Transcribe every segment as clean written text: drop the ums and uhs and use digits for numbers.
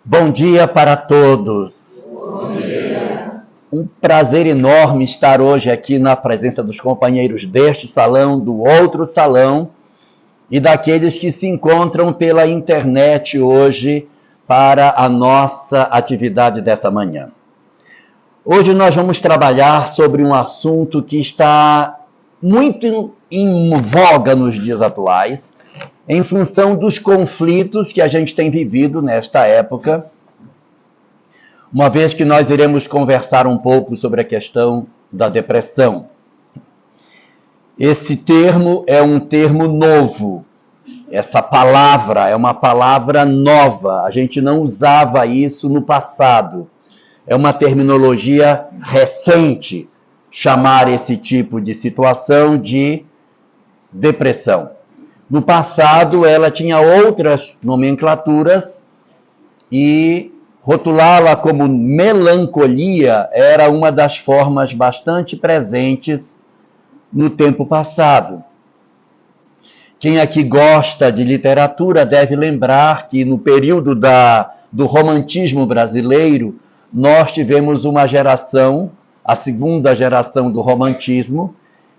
Bom dia para todos. Bom dia. Um prazer enorme estar hoje aqui na presença dos companheiros deste salão, do outro salão e daqueles que se encontram pela internet hoje para a nossa atividade dessa manhã. Hoje nós vamos trabalhar sobre um assunto que está muito em voga nos dias atuais, em função dos conflitos que a gente tem vivido nesta época, uma vez que nós iremos conversar um pouco sobre a questão da depressão. Esse termo é um termo novo, essa palavra é uma palavra nova, a gente não usava isso no passado. É uma terminologia recente, chamar esse tipo de situação de depressão. No passado, ela tinha outras nomenclaturas e rotulá-la como melancolia era uma das formas bastante presentes no tempo passado. Quem aqui gosta de literatura deve lembrar que no período do romantismo brasileiro, nós tivemos uma geração, a segunda geração do romantismo,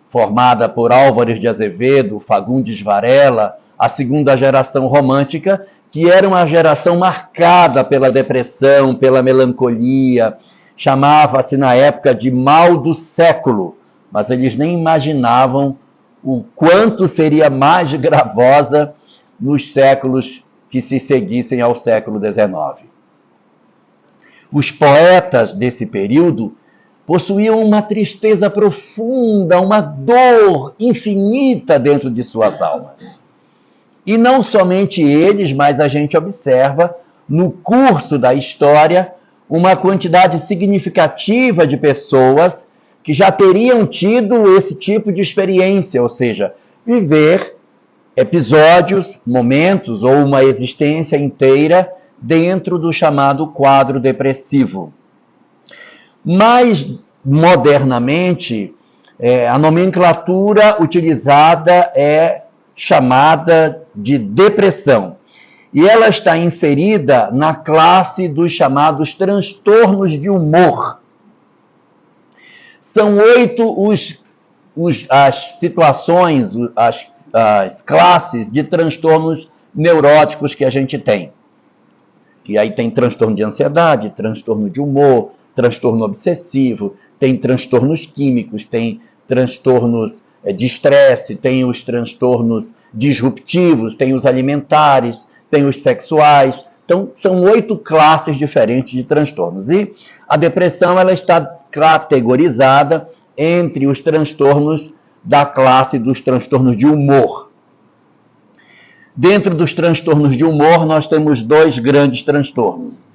formada por Álvares de Azevedo, Fagundes Varela, a segunda geração romântica, que era uma geração marcada pela depressão, pela melancolia, chamava-se na época de mal do século, mas eles nem imaginavam o quanto seria mais gravosa nos séculos que se seguissem ao século XIX. Os poetas desse período possuíam uma tristeza profunda, uma dor infinita dentro de suas almas. E não somente eles, mas a gente observa no curso da história uma quantidade significativa de pessoas que já teriam tido esse tipo de experiência, ou seja, viver episódios, momentos ou uma existência inteira dentro do chamado quadro depressivo. Mais modernamente, a nomenclatura utilizada é chamada de depressão. E ela está inserida na classe dos chamados transtornos de humor. São 8 as situações, as classes de transtornos neuróticos que a gente tem. E aí tem transtorno de ansiedade, transtorno de humor, transtorno obsessivo, tem transtornos químicos, tem transtornos de estresse, tem os transtornos disruptivos, tem os alimentares, tem os sexuais. Então, são 8 classes diferentes de transtornos. E a depressão ela está categorizada entre os transtornos da classe dos transtornos de humor. Dentro dos transtornos de humor, nós temos 2 grandes transtornos.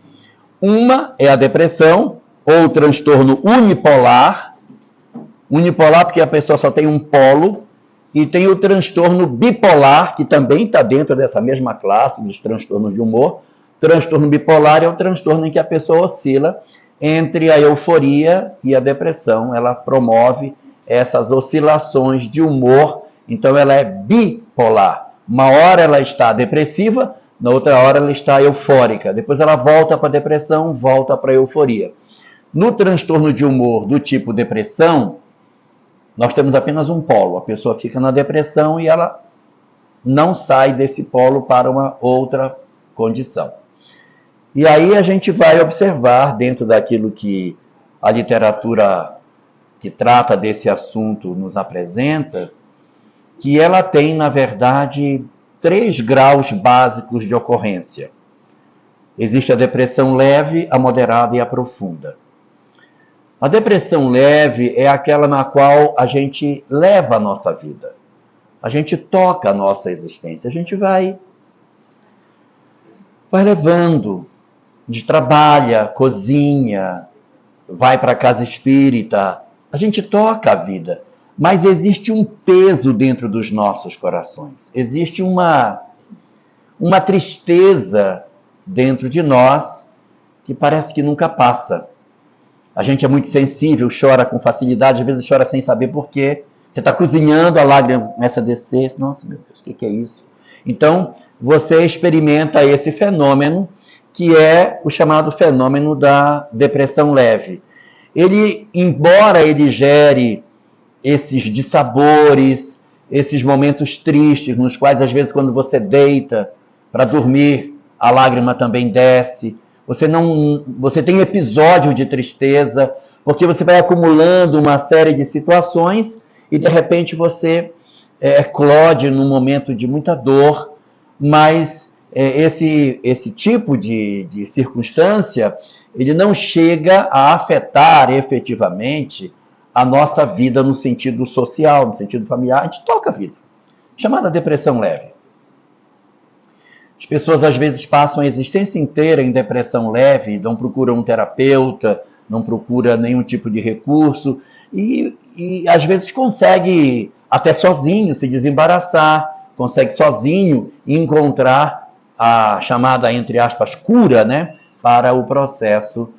Uma é a depressão, ou transtorno unipolar. Unipolar porque a pessoa só tem um polo. E tem o transtorno bipolar, que também está dentro dessa mesma classe dos transtornos de humor. Transtorno bipolar é o transtorno em que a pessoa oscila entre a euforia e a depressão. Ela promove essas oscilações de humor, então ela é bipolar. Uma hora ela está depressiva, na outra hora ela está eufórica. Depois ela volta para a depressão, volta para a euforia. No transtorno de humor do tipo depressão, nós temos apenas um polo. A pessoa fica na depressão e ela não sai desse polo para uma outra condição. E aí a gente vai observar, dentro daquilo que a literatura que trata desse assunto nos apresenta, que ela tem, na verdade, 3 graus básicos de ocorrência. Existe a depressão leve, a moderada e a profunda. A depressão leve é aquela na qual a gente leva a nossa vida. A gente toca a nossa existência. A gente vai levando. A gente trabalha, cozinha, vai para a casa espírita. A gente toca a vida. Mas existe um peso dentro dos nossos corações. Existe uma tristeza dentro de nós que parece que nunca passa. A gente é muito sensível, chora com facilidade, às vezes chora sem saber por quê. Você está cozinhando, a lágrima começa a descer. Nossa, meu Deus, o que é isso? Então, você experimenta esse fenômeno que é o chamado fenômeno da depressão leve. Ele, embora ele gere esses dissabores, esses momentos tristes, nos quais, às vezes, quando você deita para dormir, a lágrima também desce, você tem episódio de tristeza, porque você vai acumulando uma série de situações e, de repente, você eclode num momento de muita dor, mas esse tipo de circunstância, ele não chega a afetar efetivamente a nossa vida no sentido social, no sentido familiar. A gente toca a vida, chamada depressão leve. As pessoas às vezes passam a existência inteira em depressão leve, não procuram um terapeuta, não procuram nenhum tipo de recurso e às vezes consegue até sozinho se desembaraçar, consegue sozinho encontrar a chamada, entre aspas, cura, né, para o processo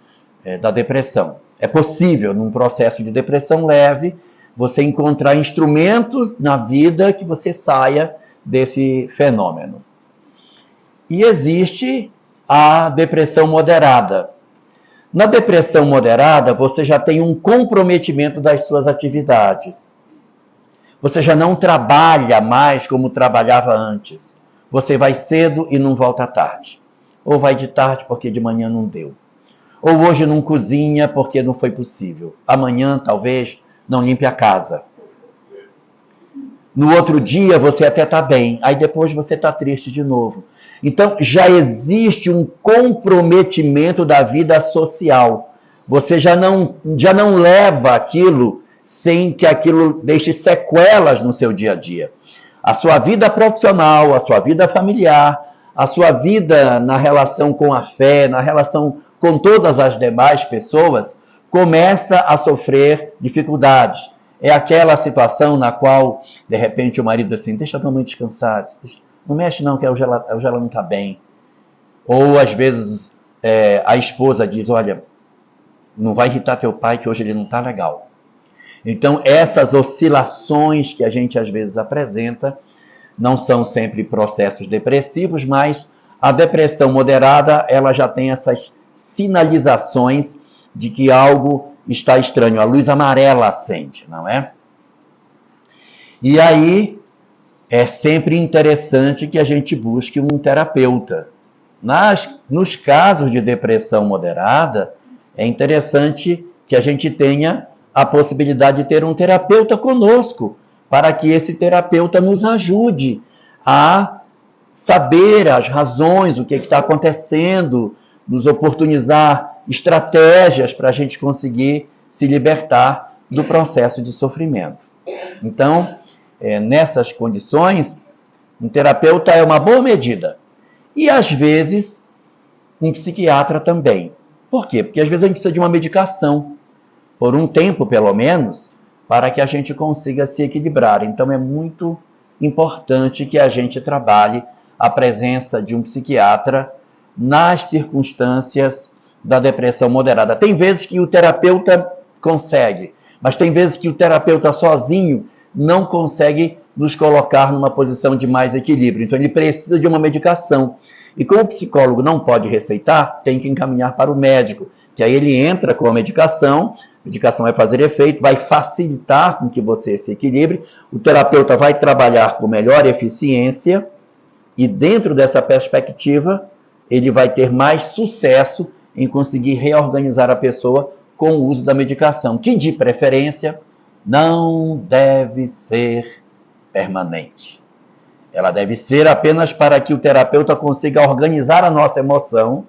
da depressão. É possível, num processo de depressão leve, você encontrar instrumentos na vida que você saia desse fenômeno. E existe a depressão moderada. Na depressão moderada, você já tem um comprometimento das suas atividades. Você já não trabalha mais como trabalhava antes. Você vai cedo e não volta tarde. Ou vai de tarde porque de manhã não deu. Ou hoje não cozinha porque não foi possível. Amanhã, talvez, não limpe a casa. No outro dia, você até está bem. Aí depois você está triste de novo. Então, já existe um comprometimento da vida social. Você já não leva aquilo sem que aquilo deixe sequelas no seu dia a dia. A sua vida profissional, a sua vida familiar, a sua vida na relação com a fé, na relação com todas as demais pessoas, começa a sofrer dificuldades. É aquela situação na qual, de repente, o marido diz assim, deixa a tua mãe descansar, não mexe não, que hoje ela não está bem. Ou, às vezes, a esposa diz, olha, não vai irritar teu pai, que hoje ele não está legal. Então, essas oscilações que a gente, às vezes, apresenta, não são sempre processos depressivos, mas a depressão moderada, ela já tem essas sinalizações de que algo está estranho. A luz amarela acende, não é? E aí, é sempre interessante que a gente busque um terapeuta. Nos casos de depressão moderada, é interessante que a gente tenha a possibilidade de ter um terapeuta conosco, para que esse terapeuta nos ajude a saber as razões, o que está acontecendo, nos oportunizar estratégias para a gente conseguir se libertar do processo de sofrimento. Então, nessas condições, um terapeuta é uma boa medida. E, às vezes, um psiquiatra também. Por quê? Porque, às vezes, a gente precisa de uma medicação, por um tempo, pelo menos, para que a gente consiga se equilibrar. Então, é muito importante que a gente trabalhe a presença de um psiquiatra nas circunstâncias da depressão moderada. Tem vezes que o terapeuta consegue, mas tem vezes que o terapeuta sozinho não consegue nos colocar numa posição de mais equilíbrio. Então, ele precisa de uma medicação. E como o psicólogo não pode receitar, tem que encaminhar para o médico, que aí ele entra com a medicação vai fazer efeito, vai facilitar com que você se equilibre, o terapeuta vai trabalhar com melhor eficiência e, dentro dessa perspectiva, ele vai ter mais sucesso em conseguir reorganizar a pessoa com o uso da medicação, que, de preferência, não deve ser permanente. Ela deve ser apenas para que o terapeuta consiga organizar a nossa emoção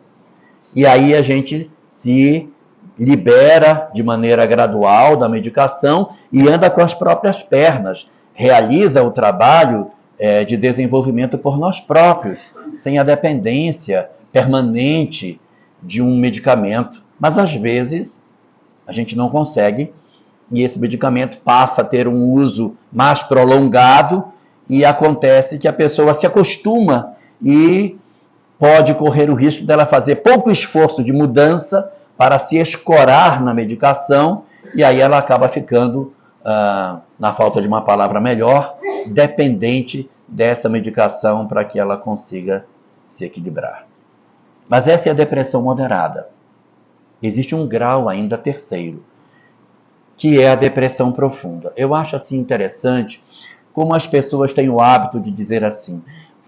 e aí a gente se libera de maneira gradual da medicação e anda com as próprias pernas, realiza o trabalho de desenvolvimento por nós próprios, sem a dependência permanente de um medicamento. Mas, às vezes, a gente não consegue e esse medicamento passa a ter um uso mais prolongado e acontece que a pessoa se acostuma e pode correr o risco dela fazer pouco esforço de mudança para se escorar na medicação e aí ela acaba ficando, na falta de uma palavra melhor, dependente dessa medicação para que ela consiga se equilibrar. Mas essa é a depressão moderada. Existe um grau ainda terceiro, que é a depressão profunda. Eu acho assim interessante como as pessoas têm o hábito de dizer assim: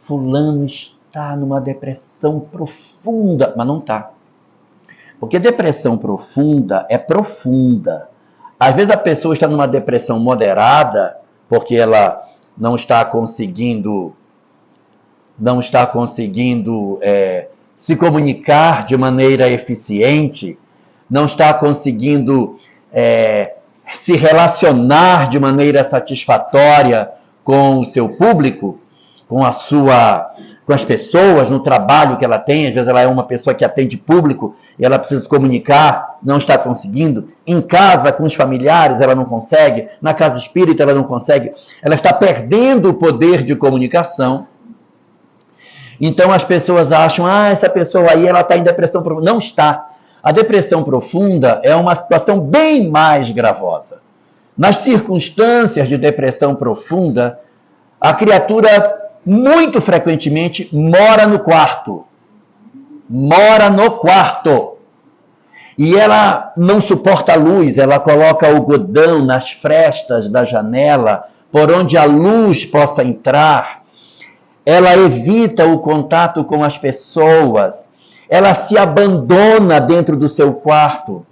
fulano está numa depressão profunda, mas não está. Porque depressão profunda é profunda. Às vezes a pessoa está numa depressão moderada, porque ela não está conseguindo se comunicar de maneira eficiente, não está conseguindo se relacionar de maneira satisfatória com o seu público, com as pessoas, no trabalho que ela tem. Às vezes ela é uma pessoa que atende público e ela precisa se comunicar, não está conseguindo. Em casa, com os familiares, ela não consegue. Na casa espírita, ela não consegue. Ela está perdendo o poder de comunicação. Então as pessoas acham: essa pessoa aí ela está em depressão profunda. Não está. A depressão profunda é uma situação bem mais gravosa. Nas circunstâncias de depressão profunda, a criatura muito frequentemente mora no quarto. E ela não suporta a luz, ela coloca algodão nas frestas da janela, por onde a luz possa entrar. Ela evita o contato com as pessoas. Ela se abandona dentro do seu quarto.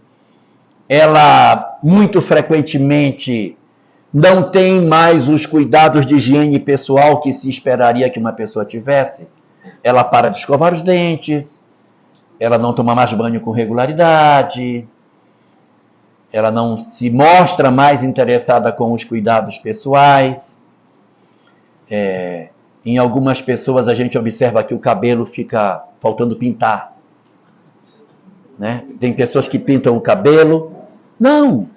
Ela, muito frequentemente, não tem mais os cuidados de higiene pessoal que se esperaria que uma pessoa tivesse. Ela para de escovar os dentes, ela não toma mais banho com regularidade, ela não se mostra mais interessada com os cuidados pessoais. Em algumas pessoas a gente observa que o cabelo fica faltando pintar. Né? Tem pessoas que pintam o cabelo. Não,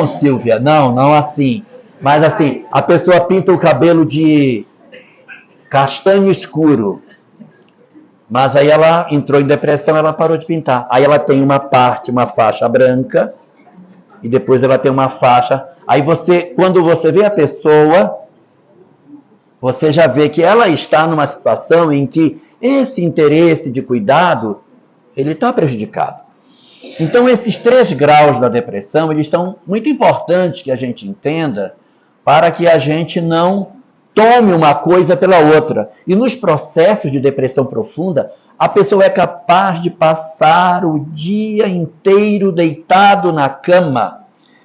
Silvia, não assim. Mas assim, a pessoa pinta o cabelo de castanho escuro. Mas aí ela entrou em depressão, ela parou de pintar. Aí ela tem uma faixa branca, e depois ela tem uma faixa. Aí quando você vê a pessoa, você já vê que ela está numa situação em que esse interesse de cuidado, ele está prejudicado. Então, esses 3 graus da depressão, eles são muito importantes que a gente entenda, para que a gente não tome uma coisa pela outra. E nos processos de depressão profunda, a pessoa é capaz de passar o dia inteiro deitado na cama,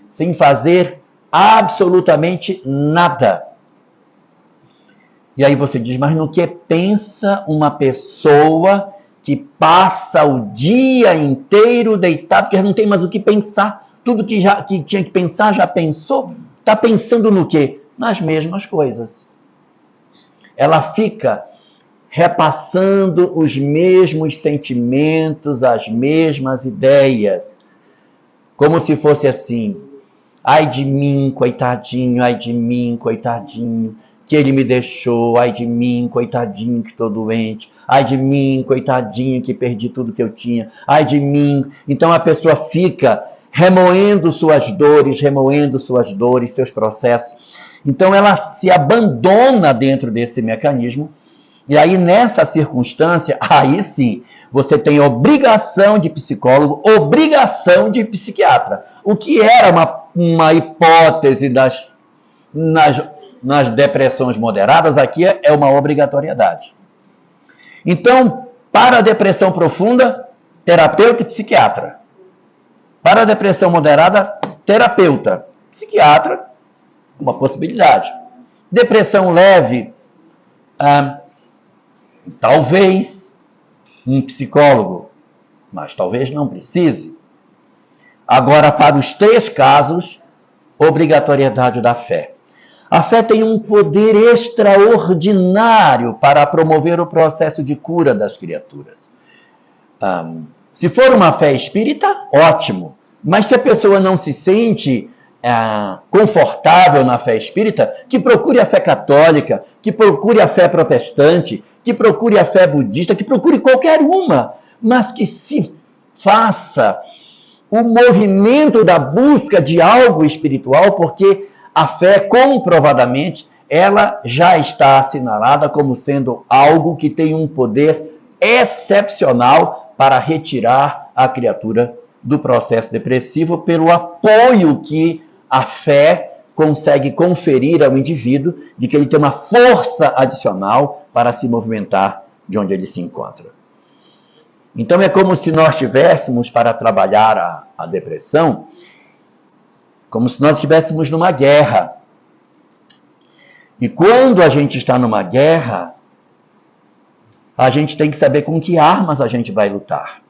sem fazer absolutamente nada. E aí você diz: mas no que pensa uma pessoa que passa o dia inteiro deitado, porque não tem mais o que pensar? Tudo que tinha que pensar, já pensou? Está pensando no quê? Nas mesmas coisas. Ela fica repassando os mesmos sentimentos, as mesmas ideias, como se fosse assim: ai de mim, coitadinho, ai de mim, coitadinho, que ele me deixou, ai de mim, coitadinho, que estou doente, ai de mim, coitadinho, que perdi tudo que eu tinha, ai de mim. Então a pessoa fica remoendo suas dores, seus processos. Então ela se abandona dentro desse mecanismo, e aí nessa circunstância, aí sim, você tem obrigação de psicólogo, obrigação de psiquiatra. O que era uma hipótese nas depressões moderadas, aqui é uma obrigatoriedade. Então, para a depressão profunda, terapeuta e psiquiatra. Para a depressão moderada, terapeuta, psiquiatra, uma possibilidade. Depressão leve, talvez um psicólogo, mas talvez não precise. Agora, para os 3 casos, obrigatoriedade da fé. A fé tem um poder extraordinário para promover o processo de cura das criaturas. Se for uma fé espírita, ótimo. Mas se a pessoa não se sente confortável na fé espírita, que procure a fé católica, que procure a fé protestante, que procure a fé budista, que procure qualquer uma, mas que se faça o movimento da busca de algo espiritual, porque a fé, comprovadamente, ela já está assinalada como sendo algo que tem um poder excepcional para retirar a criatura do processo depressivo pelo apoio que a fé consegue conferir ao indivíduo de que ele tem uma força adicional para se movimentar de onde ele se encontra. Então é como se nós tivéssemos, para trabalhar a depressão, como se nós estivéssemos numa guerra. E quando a gente está numa guerra, a gente tem que saber com que armas a gente vai lutar.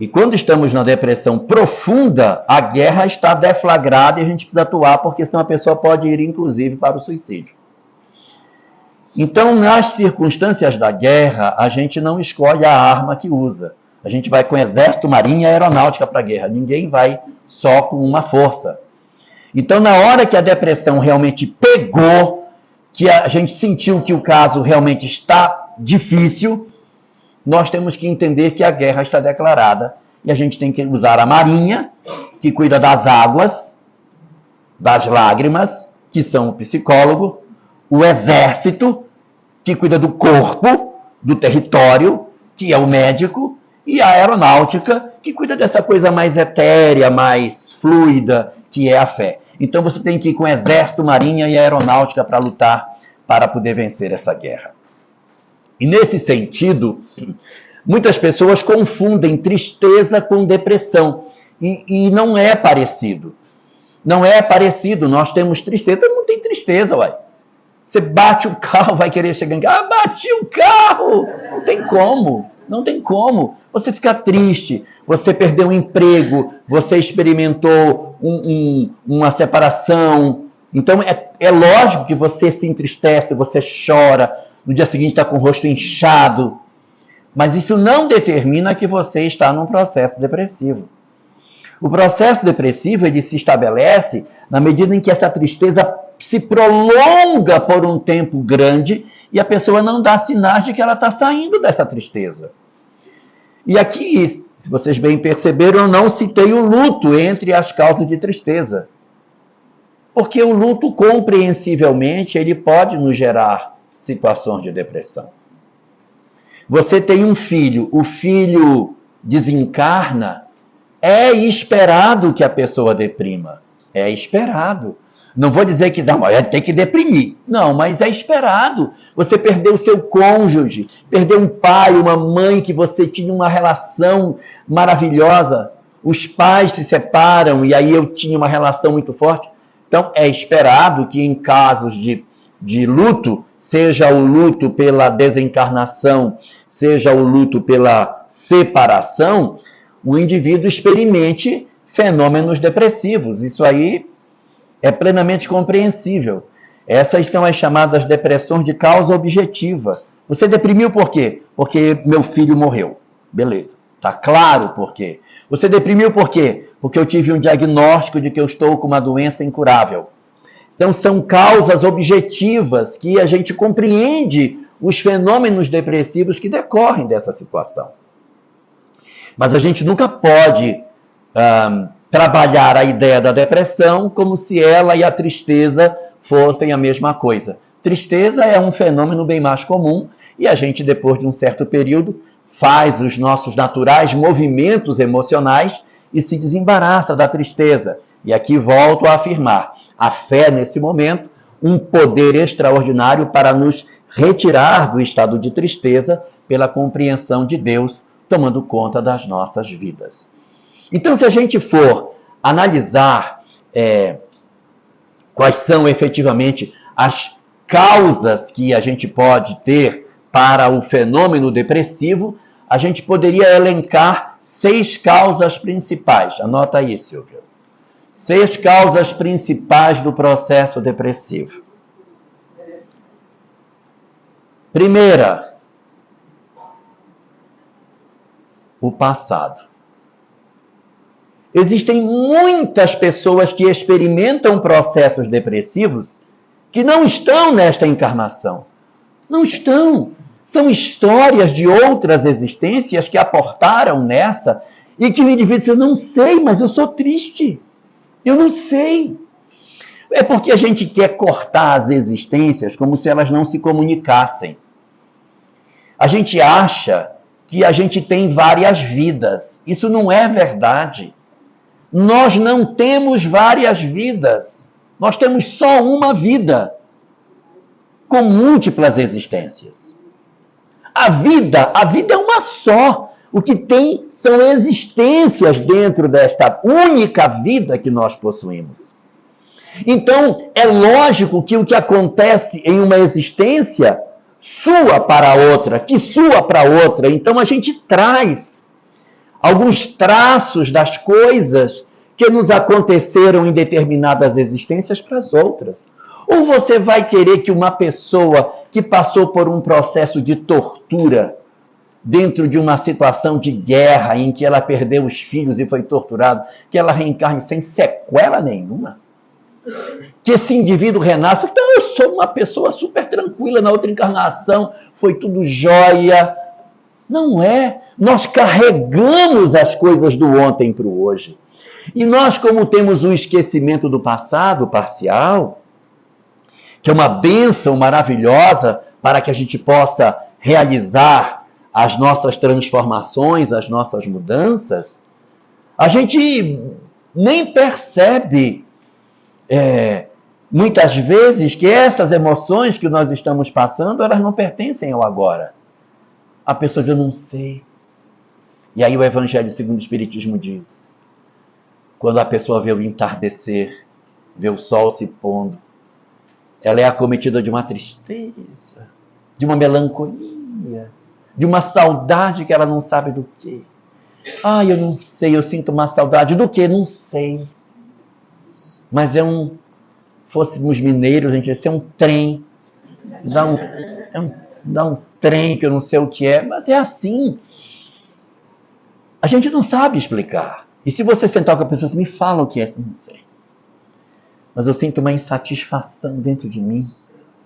E quando estamos na depressão profunda, a guerra está deflagrada e a gente precisa atuar, porque senão a pessoa pode ir, inclusive, para o suicídio. Então, nas circunstâncias da guerra, a gente não escolhe a arma que usa. A gente vai com exército, marinha e aeronáutica para a guerra. Ninguém vai só com uma força. Então, na hora que a depressão realmente pegou, que a gente sentiu que o caso realmente está difícil, nós temos que entender que a guerra está declarada e a gente tem que usar a marinha, que cuida das águas, das lágrimas, que são o psicólogo, o exército, que cuida do corpo, do território, que é o médico, e a aeronáutica, que cuida dessa coisa mais etérea, mais fluida, que é a fé. Então você tem que ir com exército, marinha e aeronáutica para lutar, para poder vencer essa guerra. E nesse sentido, muitas pessoas confundem tristeza com depressão. E não é parecido. Não é parecido. Nós temos tristeza, todo mundo tem tristeza, uai. Você bate o carro, vai querer chegar em casa, bati o carro! Não tem como, não tem como. Você fica triste, você perdeu um emprego, você experimentou uma separação. Então é lógico que você se entristece, você chora, no dia seguinte está com o rosto inchado. Mas isso não determina que você está num processo depressivo. O processo depressivo ele se estabelece na medida em que essa tristeza se prolonga por um tempo grande e a pessoa não dá sinais de que ela está saindo dessa tristeza. E aqui, se vocês bem perceberam, eu não citei o luto entre as causas de tristeza. Porque o luto, compreensivelmente, ele pode nos gerar situações de depressão. Você tem um filho, o filho desencarna, é esperado que a pessoa deprima. É esperado. Não vou dizer que não, tem que deprimir. Não, mas é esperado. Você perdeu o seu cônjuge, perdeu um pai, uma mãe que você tinha uma relação maravilhosa. Os pais se separam e aí eu tinha uma relação muito forte. Então, é esperado que em casos de luto, seja o luto pela desencarnação, seja o luto pela separação, o indivíduo experimente fenômenos depressivos. Isso aí é plenamente compreensível. Essas são as chamadas depressões de causa objetiva. Você deprimiu por quê? Porque meu filho morreu. Beleza, está claro por quê. Você deprimiu por quê? Porque eu tive um diagnóstico de que eu estou com uma doença incurável. Então, são causas objetivas que a gente compreende os fenômenos depressivos que decorrem dessa situação. Mas a gente nunca pode trabalhar a ideia da depressão como se ela e a tristeza fossem a mesma coisa. Tristeza é um fenômeno bem mais comum e a gente, depois de um certo período, faz os nossos naturais movimentos emocionais e se desembaraça da tristeza. E aqui volto a afirmar, a fé, nesse momento, um poder extraordinário para nos retirar do estado de tristeza pela compreensão de Deus tomando conta das nossas vidas. Então, se a gente for analisar quais são efetivamente as causas que a gente pode ter para o fenômeno depressivo, a gente poderia elencar 6 causas principais. Anota aí, Silvia. 6 causas principais do processo depressivo. Primeira, o passado. Existem muitas pessoas que experimentam processos depressivos que não estão nesta encarnação. Não estão. São histórias de outras existências que aportaram nessa e que o indivíduo diz, eu não sei, mas eu sou triste. Eu não sei. É porque a gente quer cortar as existências como se elas não se comunicassem. A gente acha que a gente tem várias vidas. Isso não é verdade. Nós não temos várias vidas. Nós temos só uma vida, com múltiplas existências. A vida é uma só. O que tem são existências dentro desta única vida que nós possuímos. Então, é lógico que o que acontece em uma existência sua para outra, que sua para outra. Então, a gente traz alguns traços das coisas que nos aconteceram em determinadas existências para as outras. Ou você vai querer que uma pessoa que passou por um processo de tortura, dentro de uma situação de guerra em que ela perdeu os filhos e foi torturada, que ela reencarne sem sequela nenhuma? Que esse indivíduo renasça, então eu sou uma pessoa super tranquila, na outra encarnação foi tudo jóia. Não é. Nós carregamos as coisas do ontem para o hoje. E nós, como temos o esquecimento do passado parcial, que é uma bênção maravilhosa para que a gente possa realizar as nossas transformações, as nossas mudanças, a gente nem percebe, muitas vezes, que essas emoções que nós estamos passando, elas não pertencem ao agora. A pessoa diz, eu não sei. E aí o Evangelho segundo o Espiritismo diz, quando a pessoa vê o entardecer, vê o sol se pondo, ela é acometida de uma tristeza, de uma melancolia, de uma saudade que ela não sabe do quê. Eu não sei, eu sinto uma saudade do quê? Não sei. Mas fôssemos mineiros, a gente ia ser um trem. Dá um trem que eu não sei o que é, mas é assim. A gente não sabe explicar. E se você sentar com a pessoa, você me fala o que é, eu não sei. Mas eu sinto uma insatisfação dentro de mim,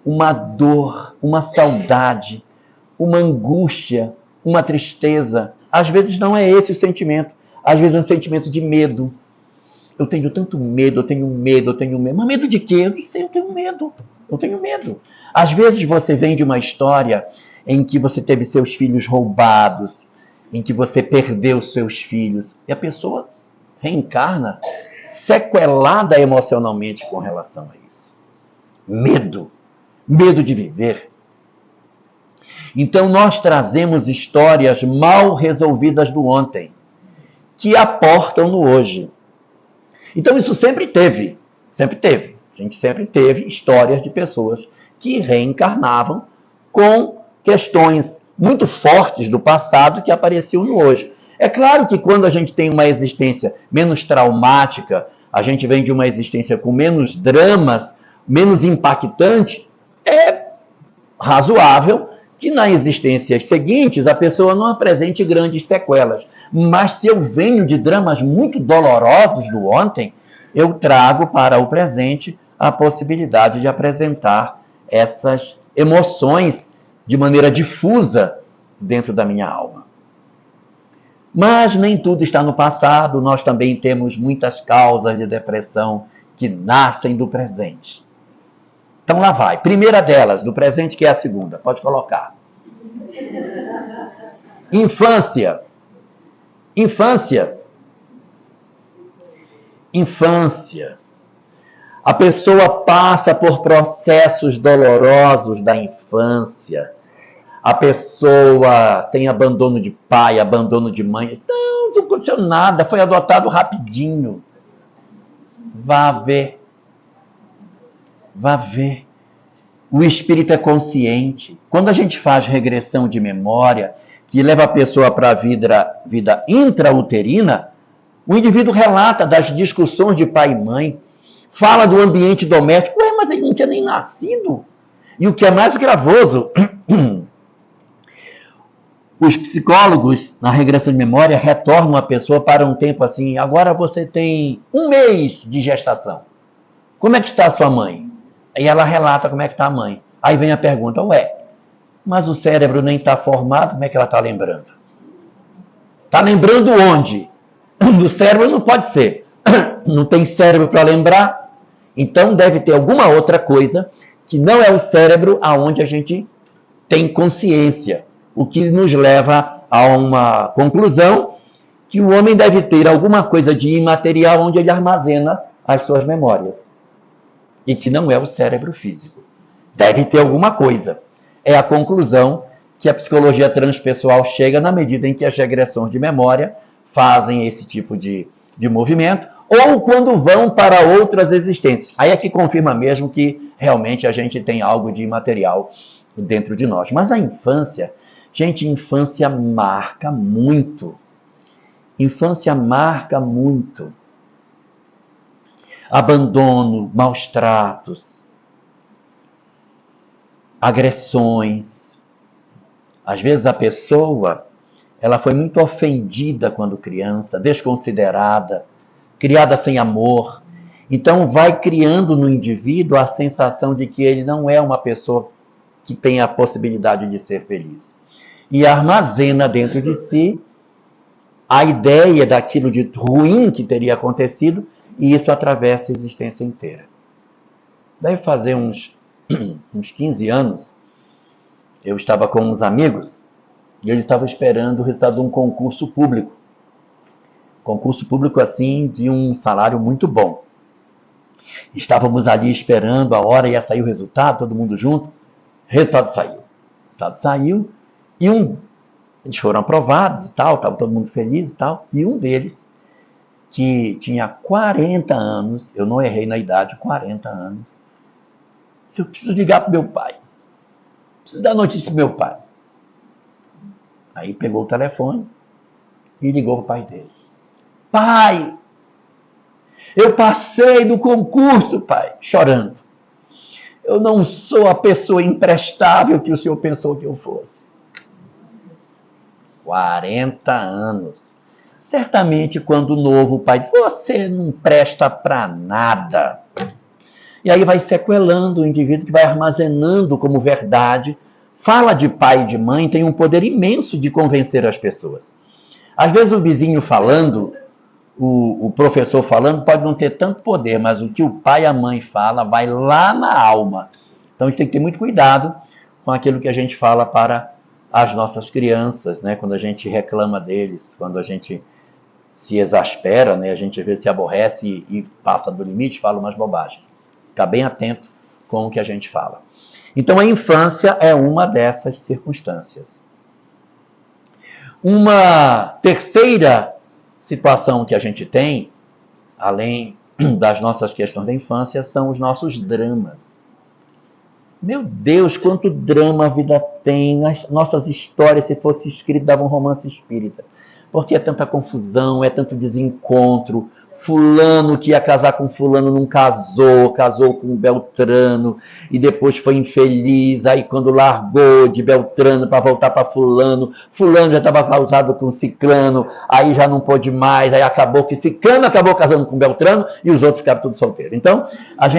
uma dor, uma saudade, uma angústia, uma tristeza. Às vezes não é esse o sentimento. Às vezes é um sentimento de medo. Eu tenho tanto medo, eu tenho medo. Mas medo de quê? Eu não sei, eu tenho medo. Às vezes você vem de uma história em que você teve seus filhos roubados, em que você perdeu seus filhos, e a pessoa reencarna sequelada emocionalmente com relação a isso. Medo de viver. Então nós trazemos histórias mal resolvidas do ontem, que aportam no hoje. Então isso sempre teve. A gente sempre teve histórias de pessoas que reencarnavam com questões muito fortes do passado que apareciam no hoje. É claro que quando a gente tem uma existência menos traumática, a gente vem de uma existência com menos dramas, menos impactante, é razoável que nas existências seguintes a pessoa não apresente grandes sequelas. Mas se eu venho de dramas muito dolorosos do ontem, eu trago para o presente a possibilidade de apresentar essas emoções de maneira difusa dentro da minha alma. Mas nem tudo está no passado, nós também temos muitas causas de depressão que nascem do presente. Então lá vai. Primeira delas, do presente, que é a segunda. Pode colocar. Infância. A pessoa passa por processos dolorosos da infância. A pessoa tem abandono de pai, abandono de mãe. Não aconteceu nada, foi adotado rapidinho. Vá ver. O espírito é consciente. Quando a gente faz regressão de memória, que leva a pessoa para a vida intrauterina, o indivíduo relata das discussões de pai e mãe, fala do ambiente doméstico. Mas ele não tinha nem nascido. E o que é mais gravoso, os psicólogos, na regressão de memória, retornam a pessoa para um tempo assim, agora você tem 1 mês de gestação. Como é que está a sua mãe? Aí ela relata como é que está a mãe. Aí vem a pergunta, mas o cérebro nem está formado, como é que ela está lembrando? Está lembrando onde? Do cérebro não pode ser. Não tem cérebro para lembrar. Então deve ter alguma outra coisa que não é o cérebro aonde a gente tem consciência, o que nos leva a uma conclusão que o homem deve ter alguma coisa de imaterial onde ele armazena as suas memórias, e que não é o cérebro físico. Deve ter alguma coisa. É a conclusão que a psicologia transpessoal chega na medida em que as regressões de memória fazem esse tipo de movimento, ou quando vão para outras existências. Aí é que confirma mesmo que realmente a gente tem algo de imaterial dentro de nós. Mas a infância, gente, infância marca muito. Infância marca muito. Abandono, maus tratos, agressões. Às vezes a pessoa, ela foi muito ofendida quando criança, desconsiderada, criada sem amor. Então vai criando no indivíduo a sensação de que ele não é uma pessoa que tem a possibilidade de ser feliz. E armazena dentro de si a ideia daquilo de ruim que teria acontecido, e isso atravessa a existência inteira. Deve fazer uns 15 anos, eu estava com uns amigos e eles estavam esperando o resultado de um concurso público. Concurso público, assim, de um salário muito bom. Estávamos ali esperando a hora, ia sair o resultado, todo mundo junto. O resultado saiu e eles foram aprovados e tal, estava todo mundo feliz e tal, e um deles, que tinha 40 anos, eu não errei na idade, 40 anos, disse: eu preciso ligar para o meu pai, preciso dar notícia para o meu pai. Aí pegou o telefone e ligou para o pai dele. Pai, eu passei no concurso, pai, chorando. Eu não sou a pessoa imprestável que o senhor pensou que eu fosse. 40 anos. Certamente, quando novo, o pai diz: você não presta para nada. E aí vai sequelando o indivíduo, que vai armazenando como verdade. Fala de pai e de mãe tem um poder imenso de convencer as pessoas. Às vezes o vizinho falando, o professor falando, pode não ter tanto poder, mas o que o pai e a mãe fala vai lá na alma. Então a gente tem que ter muito cuidado com aquilo que a gente fala para as nossas crianças, né? Quando a gente reclama deles, quando a gente se exaspera, né? A gente às vezes se aborrece e passa do limite, fala umas bobagens. Ficar bem atento com o que a gente fala. Então a infância é uma dessas circunstâncias. Uma terceira situação que a gente tem, além das nossas questões da infância, são os nossos dramas. Meu Deus, quanto drama a vida tem. As nossas histórias, se fosse escrito, davam um romance espírita. Porque é tanta confusão, é tanto desencontro. Fulano que ia casar com fulano não casou, casou com Beltrano e depois foi infeliz. Aí quando largou de Beltrano para voltar para fulano, fulano já estava casado com Ciclano, aí já não pôde mais, aí acabou que Ciclano acabou casando com Beltrano e os outros ficaram todos solteiros. Então, as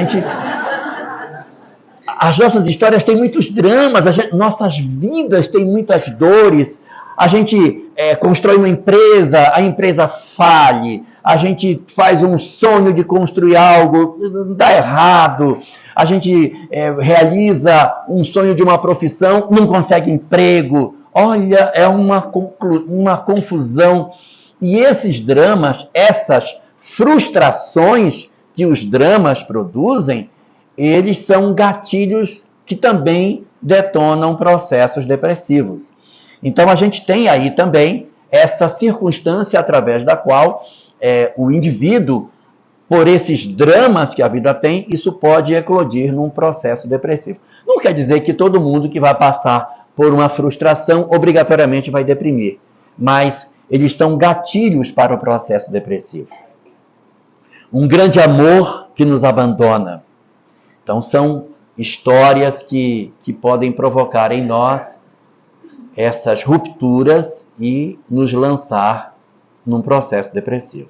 nossas histórias têm muitos dramas, nossas vidas têm muitas dores. A gente constrói uma empresa, a empresa falhe. A gente faz um sonho de construir algo, dá errado. A gente realiza um sonho de uma profissão, não consegue emprego. Olha, é uma confusão. E esses dramas, essas frustrações que os dramas produzem, eles são gatilhos que também detonam processos depressivos. Então a gente tem aí também essa circunstância através da qual o indivíduo, por esses dramas que a vida tem, isso pode eclodir num processo depressivo. Não quer dizer que todo mundo que vai passar por uma frustração obrigatoriamente vai deprimir, mas eles são gatilhos para o processo depressivo. Um grande amor que nos abandona. Então são histórias que podem provocar em nós essas rupturas e nos lançar num processo depressivo.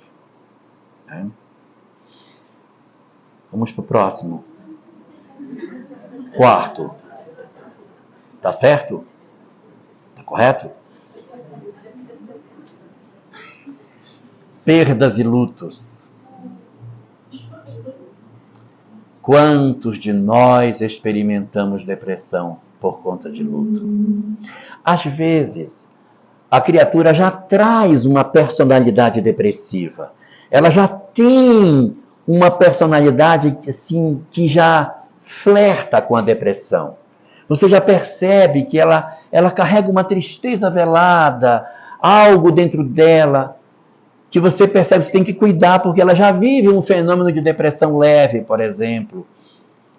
Vamos para o próximo. Quarto. Tá certo? Tá correto? Perdas e lutos. Quantos de nós experimentamos depressão por conta de luto? Às vezes, a criatura já traz uma personalidade depressiva. Ela já tem uma personalidade assim, que já flerta com a depressão. Você já percebe que ela carrega uma tristeza velada, algo dentro dela, que você percebe que você tem que cuidar, porque ela já vive um fenômeno de depressão leve, por exemplo.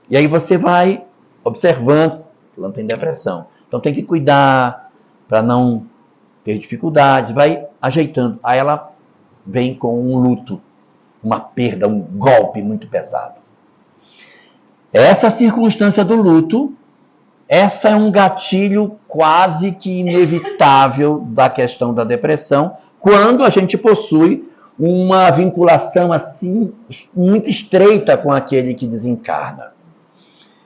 E aí você vai observando, fulano tem depressão. Então tem que cuidar para não ter dificuldades, vai ajeitando. Aí ela vem com um luto, uma perda, um golpe muito pesado. Essa circunstância do luto, essa é um gatilho quase que inevitável da questão da depressão, quando a gente possui uma vinculação assim muito estreita com aquele que desencarna.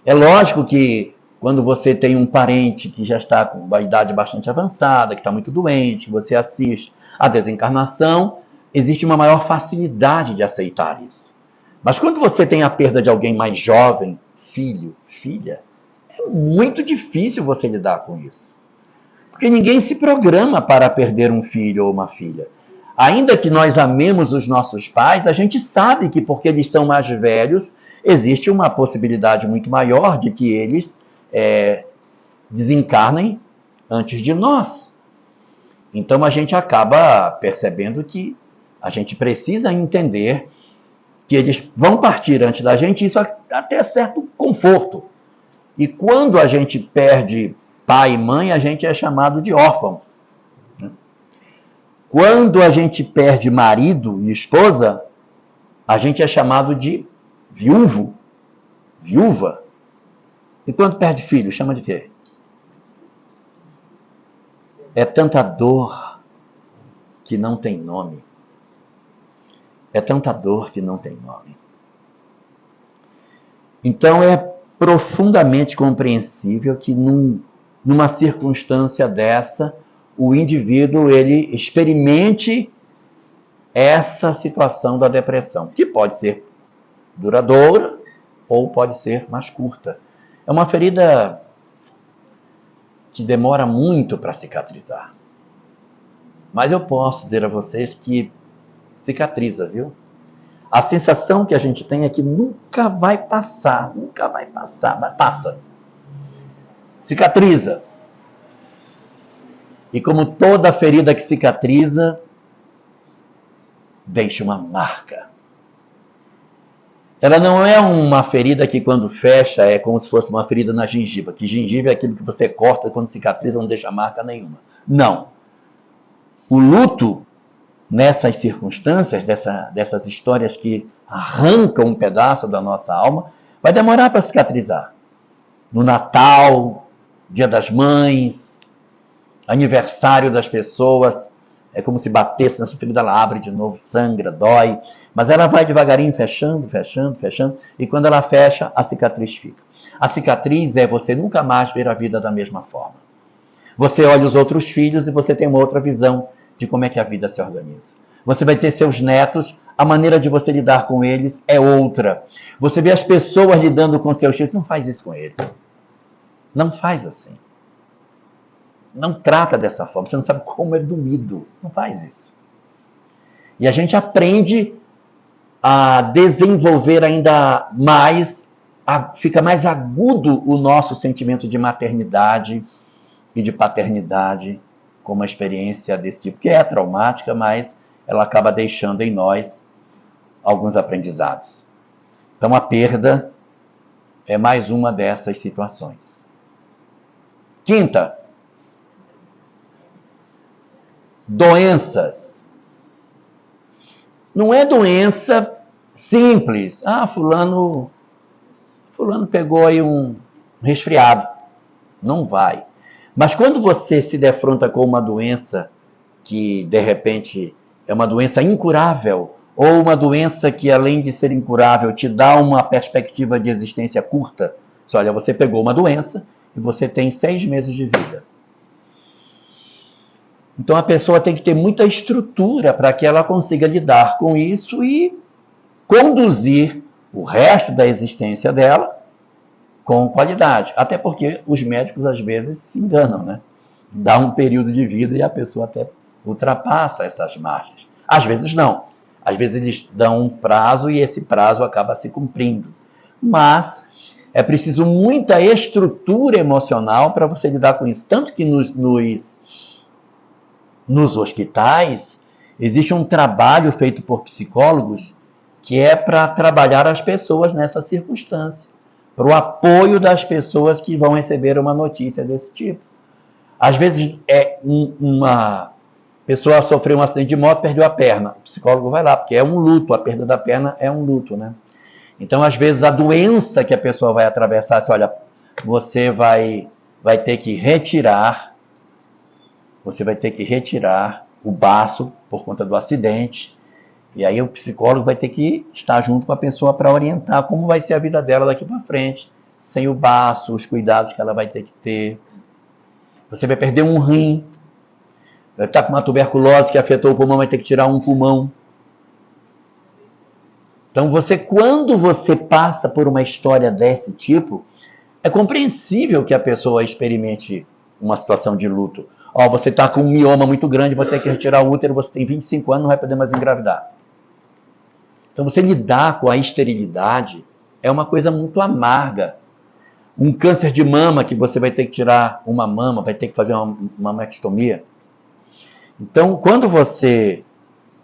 É lógico que quando você tem um parente que já está com uma idade bastante avançada, que está muito doente, você assiste a desencarnação, existe uma maior facilidade de aceitar isso. Mas quando você tem a perda de alguém mais jovem, filho, filha, é muito difícil você lidar com isso. Porque ninguém se programa para perder um filho ou uma filha. Ainda que nós amemos os nossos pais, a gente sabe que porque eles são mais velhos, existe uma possibilidade muito maior de que eles desencarnem antes de nós. Então a gente acaba percebendo que a gente precisa entender que eles vão partir antes da gente, isso até certo conforto. E quando a gente perde pai e mãe, a gente é chamado de órfão. Quando a gente perde marido e esposa, a gente é chamado de viúvo, viúva. E quando perde filho, chama de quê? É tanta dor que não tem nome. É tanta dor que não tem nome. Então é profundamente compreensível que numa circunstância dessa, o indivíduo ele experimente essa situação da depressão, que pode ser duradoura ou pode ser mais curta. É uma ferida que demora muito para cicatrizar. Mas eu posso dizer a vocês que cicatriza, viu? A sensação que a gente tem é que nunca vai passar, mas passa. Cicatriza. E como toda ferida que cicatriza, deixa uma marca. Ela não é uma ferida que quando fecha é como se fosse uma ferida na gengiva, que gengiva é aquilo que você corta e quando cicatriza não deixa marca nenhuma. Não. O luto, nessas circunstâncias, dessas histórias que arrancam um pedaço da nossa alma, vai demorar para cicatrizar. No Natal, Dia das Mães, aniversário das pessoas, é como se batesse na sua ferida, ela abre de novo, sangra, dói, mas ela vai devagarinho fechando, e quando ela fecha, a cicatriz fica. A cicatriz é você nunca mais ver a vida da mesma forma. Você olha os outros filhos e você tem uma outra visão de como é que a vida se organiza. Você vai ter seus netos, a maneira de você lidar com eles é outra. Você vê as pessoas lidando com seus filhos, não faz isso com ele. Não faz assim. Não trata dessa forma, você não sabe como é doído. Não faz isso. E a gente aprende a desenvolver ainda mais, fica mais agudo o nosso sentimento de maternidade e de paternidade com uma experiência desse tipo, que é traumática, mas ela acaba deixando em nós alguns aprendizados. Então a perda é mais uma dessas situações. Quinta, doenças. Não é doença simples. Fulano pegou aí um resfriado. Não vai. Mas quando você se defronta com uma doença que, de repente, é uma doença incurável, ou uma doença que, além de ser incurável, te dá uma perspectiva de existência curta, olha, você pegou uma doença e você tem 6 meses de vida. Então a pessoa tem que ter muita estrutura para que ela consiga lidar com isso e conduzir o resto da existência dela com qualidade. Até porque os médicos, às vezes, se enganam, né? Dá um período de vida e a pessoa até ultrapassa essas margens. Às vezes não. Às vezes eles dão um prazo e esse prazo acaba se cumprindo. Mas é preciso muita estrutura emocional para você lidar com isso. Tanto que nos hospitais existe um trabalho feito por psicólogos que é para trabalhar as pessoas nessa circunstância, para o apoio das pessoas que vão receber uma notícia desse tipo. Às vezes uma pessoa sofreu um acidente de moto, perdeu a perna. O psicólogo vai lá, porque é um luto, a perda da perna é um luto, né? Então, às vezes, a doença que a pessoa vai atravessar, assim, olha, você vai ter que retirar o baço por conta do acidente, e aí o psicólogo vai ter que estar junto com a pessoa para orientar como vai ser a vida dela daqui para frente, sem o baço, os cuidados que ela vai ter que ter. Você vai perder um rim, vai estar com uma tuberculose que afetou o pulmão, vai ter que tirar um pulmão. Então, quando você passa por uma história desse tipo, é compreensível que a pessoa experimente uma situação de luto. Você está com um mioma muito grande, vai ter que retirar o útero, você tem 25 anos, não vai poder mais engravidar. Então, você lidar com a esterilidade é uma coisa muito amarga. Um câncer de mama, que você vai ter que tirar uma mama, vai ter que fazer uma mastectomia. Então, quando você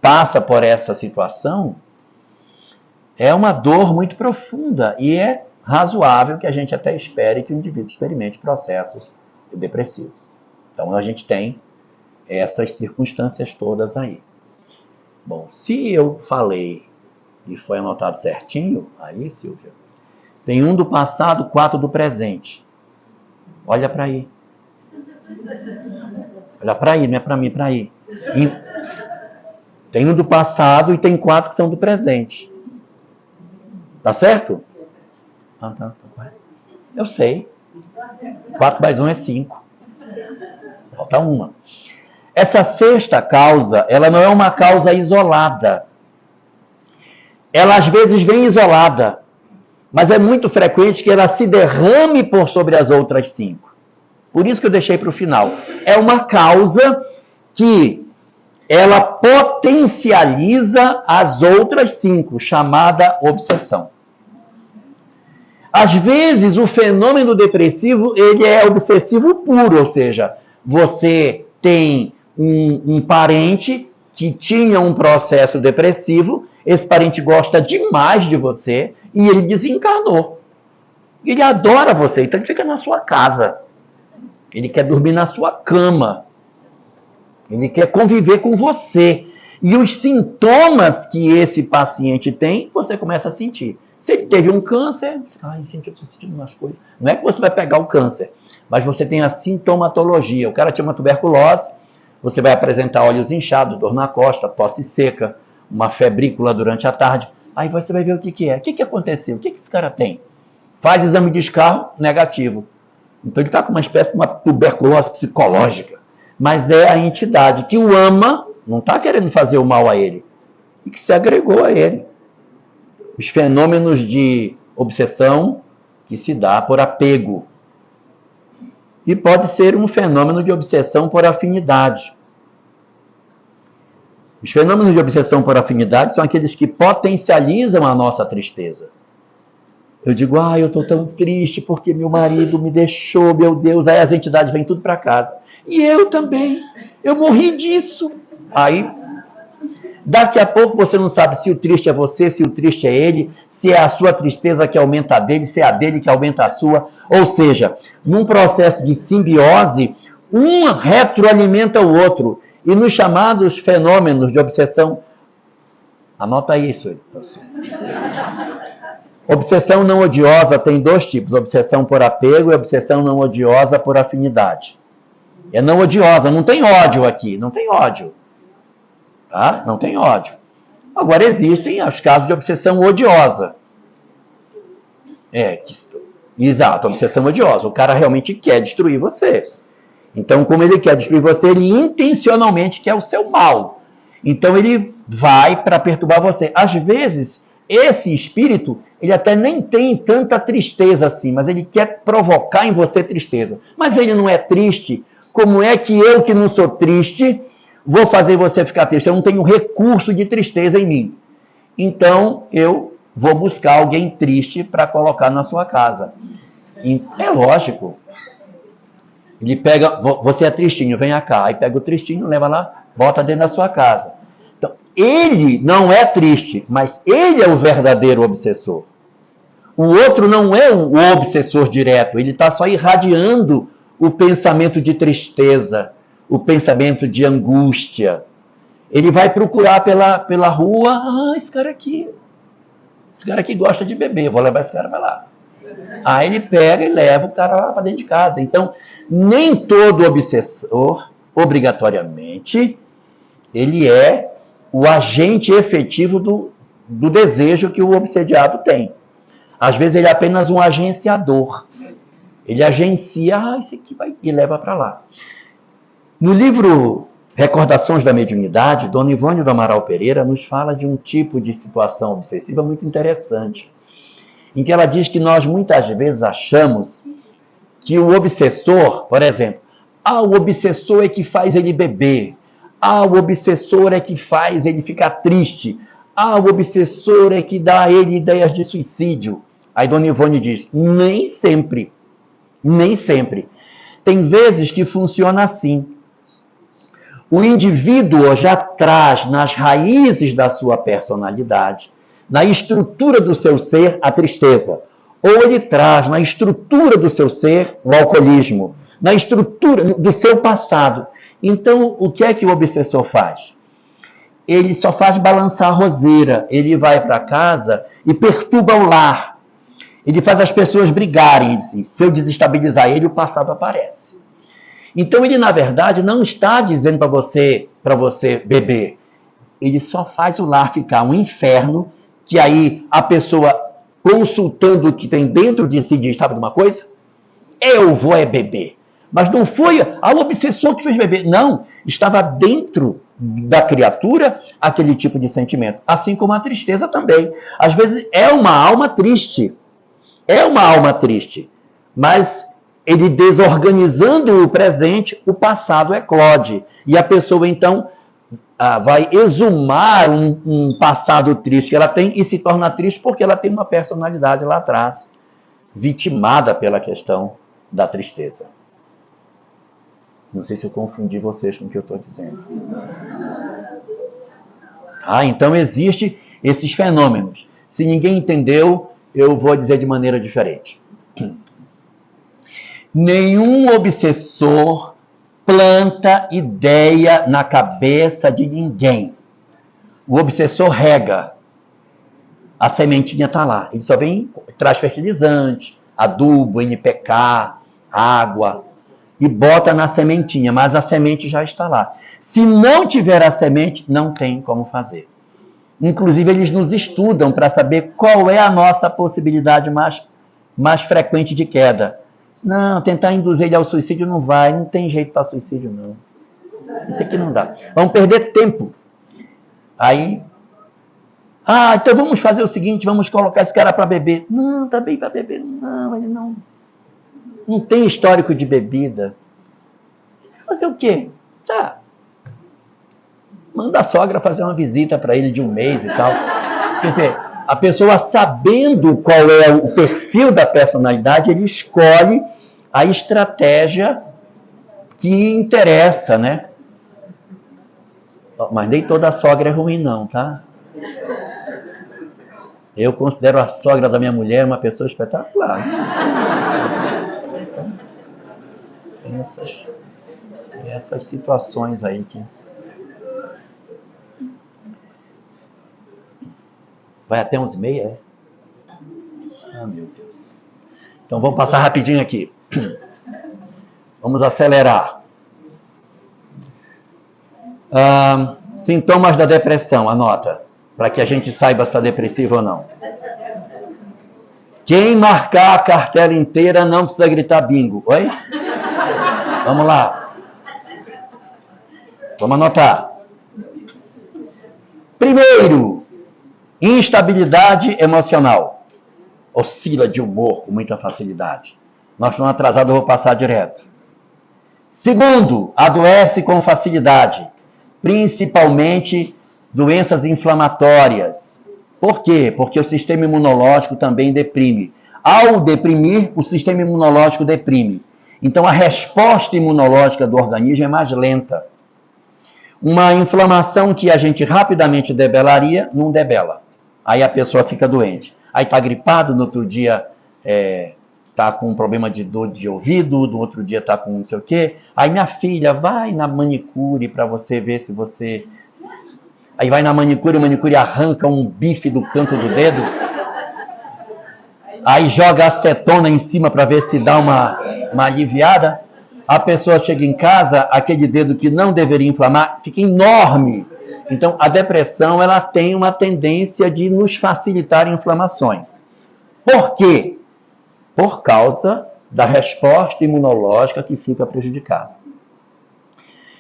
passa por essa situação, é uma dor muito profunda e é razoável que a gente até espere que o indivíduo experimente processos depressivos. Então, a gente tem essas circunstâncias todas aí. Bom, se eu falei e foi anotado certinho, aí, Silvia, tem 1 do passado, 4 do presente. Olha para aí. Olha para aí, não é para mim, para aí. Tem 1 do passado e tem 4 que são do presente. Tá certo? Tá. Eu sei. 4 mais 1 é 5. Falta uma. Essa sexta causa, ela não é uma causa isolada. Ela às vezes vem isolada, mas é muito frequente que ela se derrame por sobre as outras 5. Por isso que eu deixei para o final. É uma causa que ela potencializa as outras 5, chamada obsessão. Às vezes, o fenômeno depressivo, ele é obsessivo puro, ou seja, você tem um parente que tinha um processo depressivo, esse parente gosta demais de você e ele desencarnou. Ele adora você, então ele fica na sua casa. Ele quer dormir na sua cama. Ele quer conviver com você. E os sintomas que esse paciente tem, você começa a sentir. Se ele teve um câncer, eu estou sentindo umas coisas. Não é que você vai pegar o câncer, mas você tem a sintomatologia. O cara tinha uma tuberculose, você vai apresentar olhos inchados, dor na costa, tosse seca, uma febrícula durante a tarde. Aí você vai ver o que é. O que aconteceu? O que esse cara tem? Faz exame de escarro, negativo. Então ele está com uma espécie de uma tuberculose psicológica. Mas é a entidade que o ama, não está querendo fazer o mal a ele, e que se agregou a ele. Os fenômenos de obsessão que se dá por apego. E pode ser um fenômeno de obsessão por afinidade. Os fenômenos de obsessão por afinidade são aqueles que potencializam a nossa tristeza. Eu digo, eu estou tão triste porque meu marido me deixou, meu Deus. Aí as entidades vêm tudo para casa. E eu também. Eu morri disso. Aí, daqui a pouco você não sabe se o triste é você, se o triste é ele, se é a sua tristeza que aumenta a dele, se é a dele que aumenta a sua. Ou seja, num processo de simbiose, um retroalimenta o outro. E nos chamados fenômenos de obsessão, anota isso. Obsessão não odiosa tem 2 tipos, obsessão por apego e obsessão não odiosa por afinidade. É não odiosa, não tem ódio aqui, não tem ódio. Tá? Não tem ódio. Agora existem os casos de obsessão odiosa. Exato, obsessão odiosa. O cara realmente quer destruir você. Então, como ele quer destruir você, ele intencionalmente quer o seu mal. Então, ele vai para perturbar você. Às vezes, esse espírito, ele até nem tem tanta tristeza assim, mas ele quer provocar em você tristeza. Mas ele não é triste. Como é que eu, que não sou triste, vou fazer você ficar triste? Eu não tenho recurso de tristeza em mim. Então, eu vou buscar alguém triste para colocar na sua casa. É lógico. Ele pega, você é tristinho, vem cá. Aí pega o tristinho, leva lá, bota dentro da sua casa. Então, ele não é triste, mas ele é o verdadeiro obsessor. O outro não é o obsessor direto, ele está só irradiando o pensamento de tristeza, o pensamento de angústia. Ele vai procurar pela rua, esse cara aqui gosta de beber, vou levar esse cara para lá. Aí ele pega e leva o cara lá para dentro de casa. Então, nem todo obsessor, obrigatoriamente, ele é o agente efetivo do desejo que o obsediado tem. Às vezes ele é apenas um agenciador. Ele agencia, esse aqui vai e leva para lá. No livro Recordações da Mediunidade, Dona Ivone do Amaral Pereira nos fala de um tipo de situação obsessiva muito interessante, em que ela diz que nós muitas vezes achamos que o obsessor, por exemplo, o obsessor é que faz ele beber, o obsessor é que faz ele ficar triste, o obsessor é que dá a ele ideias de suicídio. Aí Dona Ivone diz, nem sempre. Tem vezes que funciona assim. O indivíduo já traz nas raízes da sua personalidade, na estrutura do seu ser, a tristeza. Ou ele traz na estrutura do seu ser o alcoolismo, na estrutura do seu passado. Então, o que é que o obsessor faz? Ele só faz balançar a roseira. Ele vai para casa e perturba o lar. Ele faz as pessoas brigarem. Se eu desestabilizar ele, o passado aparece. Então, ele, na verdade, não está dizendo para você beber. Ele só faz o lar ficar um inferno, que aí a pessoa, consultando o que tem dentro de si, diz, sabe de uma coisa? Eu vou beber. Mas não foi o obsessor que fez beber. Não, estava dentro da criatura aquele tipo de sentimento. Assim como a tristeza também. Às vezes é uma alma triste. Mas ele desorganizando o presente, o passado eclode. E a pessoa, então, vai exumar um passado triste que ela tem e se torna triste porque ela tem uma personalidade lá atrás, vitimada pela questão da tristeza. Não sei se eu confundi vocês com o que eu estou dizendo. Então existem esses fenômenos. Se ninguém entendeu, eu vou dizer de maneira diferente. Nenhum obsessor planta ideia na cabeça de ninguém. O obsessor rega. A sementinha está lá. Ele só traz fertilizante, adubo, NPK, água, e bota na sementinha, mas a semente já está lá. Se não tiver a semente, não tem como fazer. Inclusive, eles nos estudam para saber qual é a nossa possibilidade mais frequente de queda. Não, tentar induzir ele ao suicídio não vai, não tem jeito para suicídio, não. Isso aqui não dá. Vamos perder tempo. Aí, então vamos fazer o seguinte, vamos colocar esse cara para beber. Não, tá bem para beber. Não, ele não tem histórico de bebida. Fazer o quê? Manda a sogra fazer uma visita para ele de um mês e tal. Quer dizer, a pessoa sabendo qual é o perfil da personalidade, ele escolhe a estratégia que interessa, né? Mas nem toda sogra é ruim não, tá? Eu considero a sogra da minha mulher uma pessoa espetacular. Essas situações aí que... Vai até 11h30, é? Meu Deus. Então vamos passar rapidinho aqui. Vamos acelerar. Sintomas da depressão, anota. Para que a gente saiba se está depressivo ou não. Quem marcar a cartela inteira não precisa gritar bingo. Oi? Vamos lá. Vamos anotar. Primeiro, Instabilidade emocional. Oscila de humor com muita facilidade. Nós estamos atrasados, eu vou passar direto. Segundo, adoece com facilidade, principalmente doenças inflamatórias. Por quê? Porque o sistema imunológico também deprime. Ao deprimir, o sistema imunológico deprime. Então, a resposta imunológica do organismo é mais lenta. Uma inflamação que a gente rapidamente debelaria, não debela. Aí a pessoa fica doente. Aí está gripado, no outro dia está com um problema de dor de ouvido, no outro dia está com não sei o quê. Aí minha filha, vai na manicure para você ver se você... Aí vai na manicure, a manicure arranca um bife do canto do dedo. Aí joga acetona em cima para ver se dá uma aliviada. A pessoa chega em casa, aquele dedo que não deveria inflamar, fica enorme. Então, a depressão ela tem uma tendência de nos facilitar inflamações. Por quê? Por causa da resposta imunológica que fica prejudicada.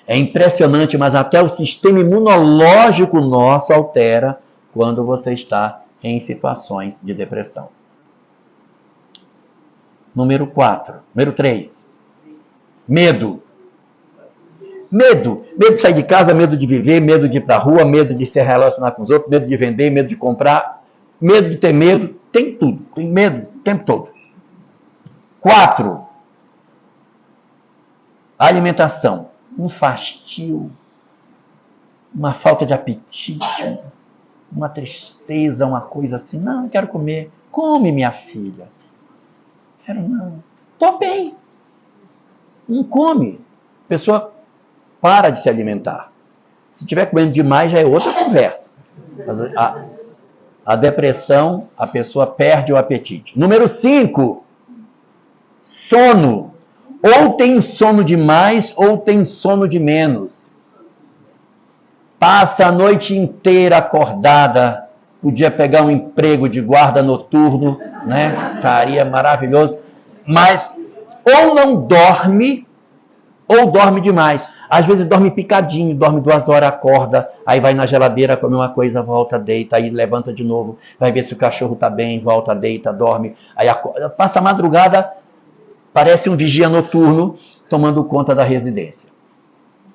É impressionante, mas até o sistema imunológico nosso altera quando você está em situações de depressão. Número 3. Medo. Medo de sair de casa, medo de viver, medo de ir para a rua, medo de se relacionar com os outros, medo de vender, medo de comprar, medo de ter medo, tem tudo, tem medo o tempo todo. 4. Alimentação. Um fastio, uma falta de apetite, uma tristeza, uma coisa assim. Não quero comer. Come, minha filha. Quero não. Tô bem. Não come. A pessoa para de se alimentar. Se estiver comendo demais, já é outra conversa. Mas a depressão, a pessoa perde o apetite. Número 5. Sono. Ou tem sono demais, ou tem sono de menos. Passa a noite inteira acordada. Podia pegar um emprego de guarda noturno, né? Seria maravilhoso. Mas ou não dorme, ou dorme demais. Às vezes dorme picadinho, dorme 2 horas, acorda, aí vai na geladeira, come uma coisa, volta, deita, aí levanta de novo, vai ver se o cachorro está bem, volta, deita, dorme, aí acorda, passa a madrugada, parece um vigia noturno tomando conta da residência.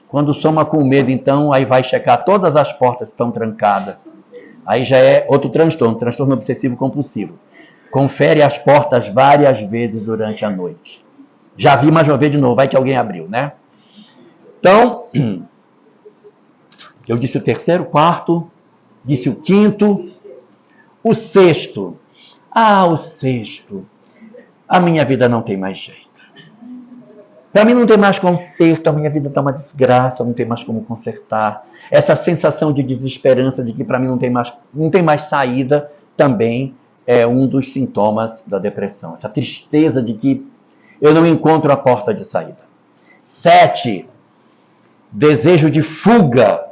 Quando soma com medo, então, aí vai checar todas as portas que estão trancadas. Aí já é outro transtorno obsessivo compulsivo. Confere as portas várias vezes durante a noite. Já vi, mas vou ver de novo, vai que alguém abriu, né? Então, eu disse o 3º, 4º, disse o 5º, o 6º. O 6º. A minha vida não tem mais jeito. Para mim não tem mais conserto, a minha vida está uma desgraça, não tem mais como consertar. Essa sensação de desesperança de que para mim não tem mais saída também é um dos sintomas da depressão. Essa tristeza de que eu não encontro a porta de saída. 7. Desejo de fuga.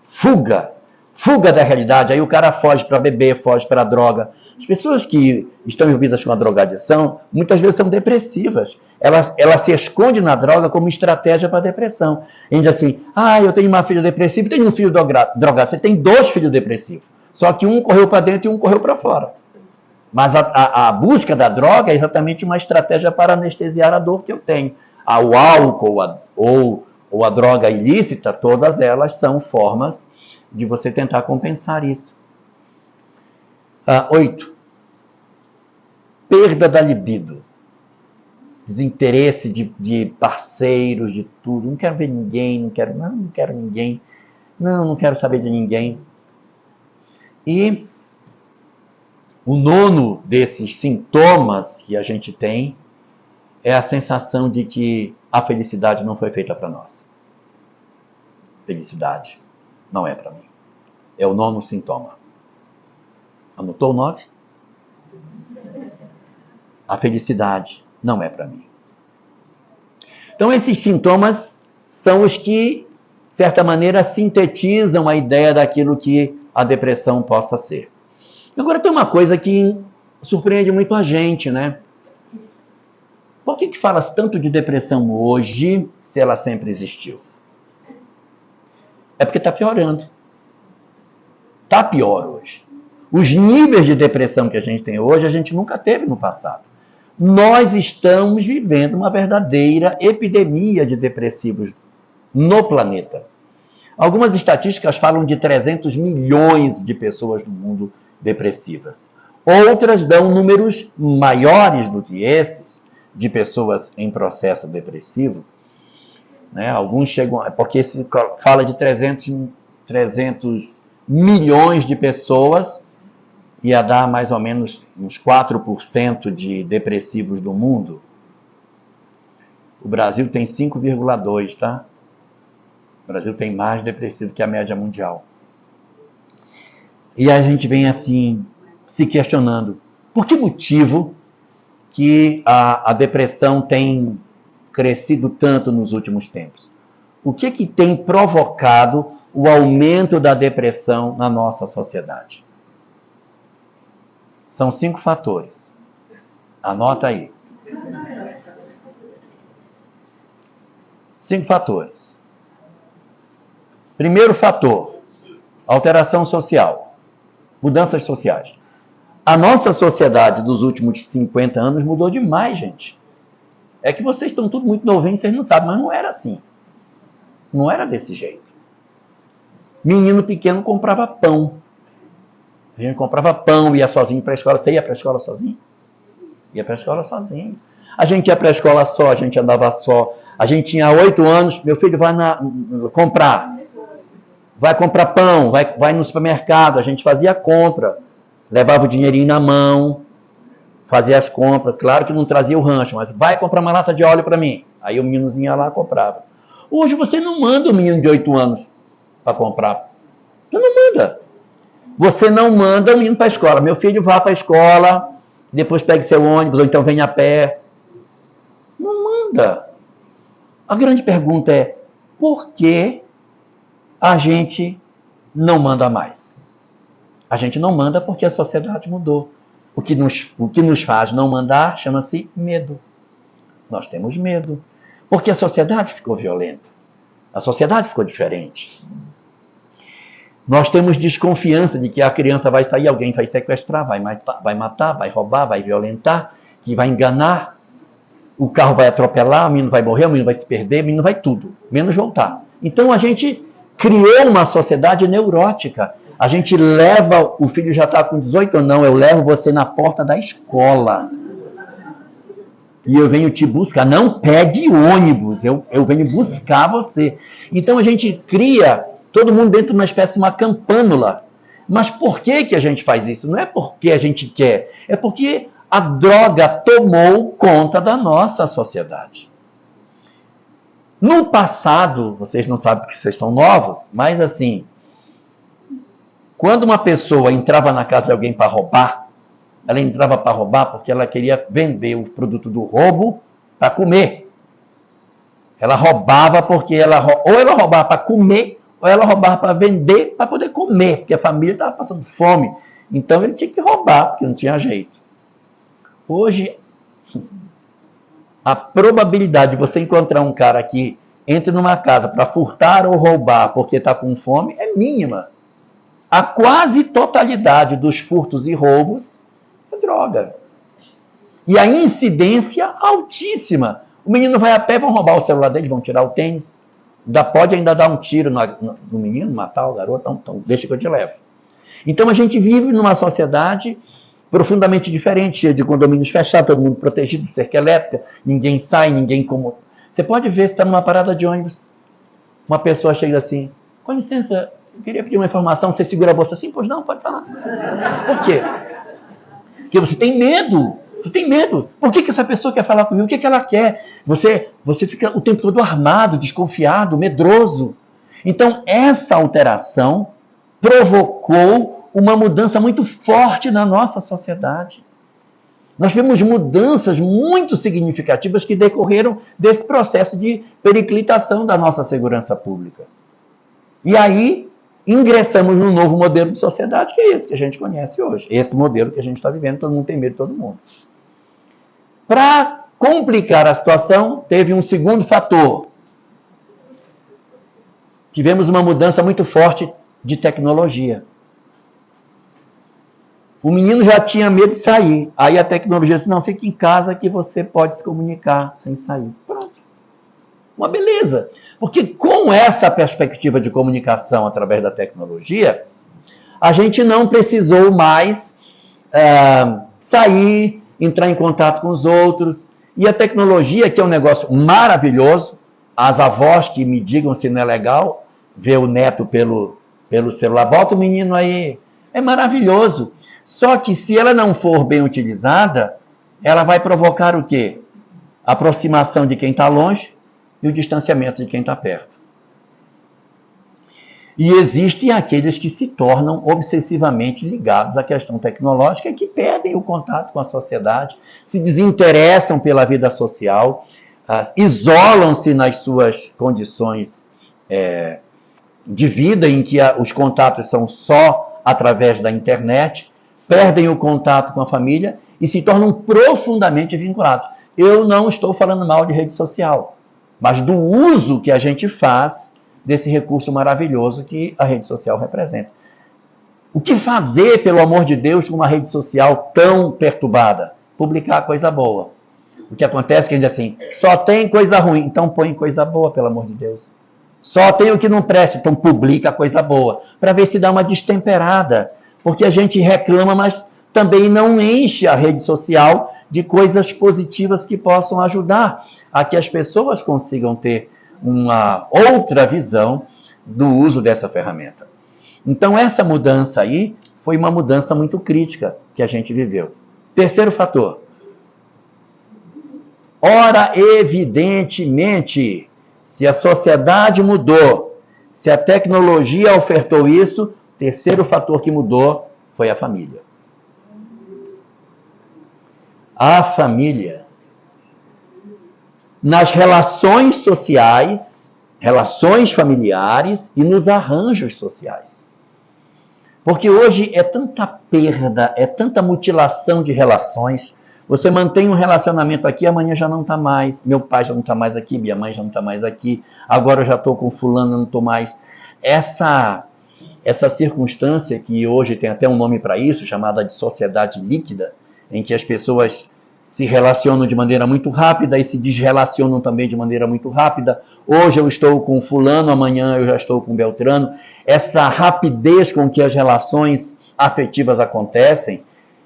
Fuga da realidade. Aí o cara foge para beber, foge para a droga. As pessoas que estão envolvidas com a drogadição, muitas vezes são depressivas. Ela se esconde na droga como estratégia para a depressão. A gente diz assim, eu tenho uma filha depressiva e tenho um filho drogado. Você tem 2 filhos depressivos. Só que um correu para dentro e um correu para fora. Mas a busca da droga é exatamente uma estratégia para anestesiar a dor que eu tenho. O álcool ou a droga ilícita, todas elas são formas de você tentar compensar isso. 8. Perda da libido. Desinteresse de parceiros, de tudo. Não quero ver ninguém, não quero ninguém. Não quero saber de ninguém. E o 9º desses sintomas que a gente tem é a sensação de que a felicidade não foi feita para nós. Felicidade não é para mim. É o 9º sintoma. Anotou o 9? A felicidade não é para mim. Então, esses sintomas são os que, de certa maneira, sintetizam a ideia daquilo que a depressão possa ser. Agora, tem uma coisa que surpreende muito a gente, né? Por que fala-se tanto de depressão hoje, se ela sempre existiu? É porque está piorando. Está pior hoje. Os níveis de depressão que a gente tem hoje, a gente nunca teve no passado. Nós estamos vivendo uma verdadeira epidemia de depressivos no planeta. Algumas estatísticas falam de 300 milhões de pessoas no mundo depressivas. Outras dão números maiores do que esses, de pessoas em processo depressivo. Né? Alguns chegam... Porque se fala de 300 milhões de pessoas, ia dar mais ou menos uns 4% de depressivos do mundo. O Brasil tem 5,2%, tá? O Brasil tem mais depressivo que a média mundial. E a gente vem assim, se questionando, por que motivo que a depressão tem crescido tanto nos últimos tempos? O que tem provocado o aumento da depressão na nossa sociedade? São 5 fatores. Anota aí. 5 fatores. Primeiro fator, alteração social, mudanças sociais. A nossa sociedade dos últimos 50 anos mudou demais, gente. É que vocês estão tudo muito novinhos, vocês não sabem, mas não era assim. Não era desse jeito. Menino pequeno comprava pão. A gente comprava pão, ia sozinho para a escola. Você ia para a escola sozinho? Ia para a escola sozinho. A gente ia para a escola só, a gente andava só. A gente tinha 8 anos, meu filho vai comprar. Vai comprar pão, vai no supermercado. A gente fazia a compra. Levava o dinheirinho na mão, fazia as compras. Claro que não trazia o rancho, mas vai comprar uma lata de óleo para mim. Aí o meninozinho ia lá e comprava. Hoje você não manda o menino de 8 anos para comprar. Você não manda. Você não manda o menino para a escola. Meu filho vá para a escola, depois pegue seu ônibus, ou então venha a pé. Não manda. A grande pergunta é, por que a gente não manda mais? A gente não manda porque a sociedade mudou. O que nos faz não mandar chama-se medo. Nós temos medo. Porque a sociedade ficou violenta. A sociedade ficou diferente. Nós temos desconfiança de que a criança vai sair, alguém vai sequestrar, vai matar, vai roubar, vai violentar, que vai enganar, o carro vai atropelar, o menino vai morrer, o menino vai se perder, o menino vai tudo, menos voltar. Então a gente criou uma sociedade neurótica. A gente leva, o filho já está com 18 ou não, eu levo você na porta da escola. E eu venho te buscar. Não pegue ônibus, eu venho buscar você. Então a gente cria todo mundo dentro de uma espécie de uma campânula. Mas por que a gente faz isso? Não é porque a gente quer, é porque a droga tomou conta da nossa sociedade. No passado, vocês não sabem porque vocês são novos, mas assim, quando uma pessoa entrava na casa de alguém para roubar, ela entrava para roubar porque ela queria vender o produto do roubo para comer. Ela roubava porque ou ela roubava para comer, ou ela roubava para vender para poder comer, porque a família estava passando fome. Então ele tinha que roubar, porque não tinha jeito. Hoje, a probabilidade de você encontrar um cara que entre numa casa para furtar ou roubar porque está com fome é mínima. A quase totalidade dos furtos e roubos é droga. E a incidência altíssima. O menino vai a pé, vão roubar o celular dele, vão tirar o tênis. Pode ainda dar um tiro no menino, matar o garoto, então deixa que eu te levo. Então a gente vive numa sociedade profundamente diferente, cheia de condomínios fechados, todo mundo protegido de cerca elétrica, ninguém sai, ninguém como... Você pode ver, se está numa parada de ônibus, uma pessoa chega assim, com licença, eu queria pedir uma informação, você segura a bolsa assim? Pois não, pode falar. Por quê? Porque você tem medo. Você tem medo. Por que essa pessoa quer falar comigo? O que ela quer? Você fica o tempo todo armado, desconfiado, medroso. Então, essa alteração provocou uma mudança muito forte na nossa sociedade. Nós vemos mudanças muito significativas que decorreram desse processo de periclitação da nossa segurança pública. E aí, ingressamos num novo modelo de sociedade, que é esse que a gente conhece hoje. Esse modelo que a gente está vivendo, todo mundo tem medo de todo mundo. Para complicar a situação, teve um segundo fator. Tivemos uma mudança muito forte de tecnologia. O menino já tinha medo de sair. Aí a tecnologia disse, não, fique em casa que você pode se comunicar sem sair. Pronto. Uma beleza. Porque com essa perspectiva de comunicação através da tecnologia, a gente não precisou mais sair, entrar em contato com os outros. E a tecnologia, que é um negócio maravilhoso, as avós que me digam se não é legal, ver o neto pelo celular, bota o menino aí, é maravilhoso. Só que se ela não for bem utilizada, ela vai provocar o quê? A aproximação de quem está longe e o distanciamento de quem está perto. E existem aqueles que se tornam obsessivamente ligados à questão tecnológica e que perdem o contato com a sociedade, se desinteressam pela vida social, isolam-se nas suas condições de vida, em que os contatos são só através da internet, perdem o contato com a família e se tornam profundamente vinculados. Eu não estou falando mal de rede social, mas do uso que a gente faz desse recurso maravilhoso que a rede social representa. O que fazer, pelo amor de Deus, com uma rede social tão perturbada? Publicar coisa boa. O que acontece é que a gente diz assim, só tem coisa ruim, então põe coisa boa, pelo amor de Deus. Só tem o que não presta, então publica coisa boa, para ver se dá uma destemperada. Porque a gente reclama, mas também não enche a rede social de coisas positivas que possam ajudar a que as pessoas consigam ter uma outra visão do uso dessa ferramenta. Então, essa mudança aí foi uma mudança muito crítica que a gente viveu. Terceiro fator. Ora, evidentemente, se a sociedade mudou, se a tecnologia ofertou isso, terceiro fator que mudou foi a família. A família, nas relações sociais, relações familiares e nos arranjos sociais. Porque hoje é tanta perda, é tanta mutilação de relações. Você mantém um relacionamento aqui, amanhã já não está mais. Meu pai já não está mais aqui, minha mãe já não está mais aqui. Agora eu já estou com fulano, não estou mais. Essa circunstância, que hoje tem até um nome para isso, chamada de sociedade líquida, em que as pessoas se relacionam de maneira muito rápida e se desrelacionam também de maneira muito rápida. Hoje eu estou com fulano, amanhã eu já estou com Beltrano. Essa rapidez com que as relações afetivas acontecem,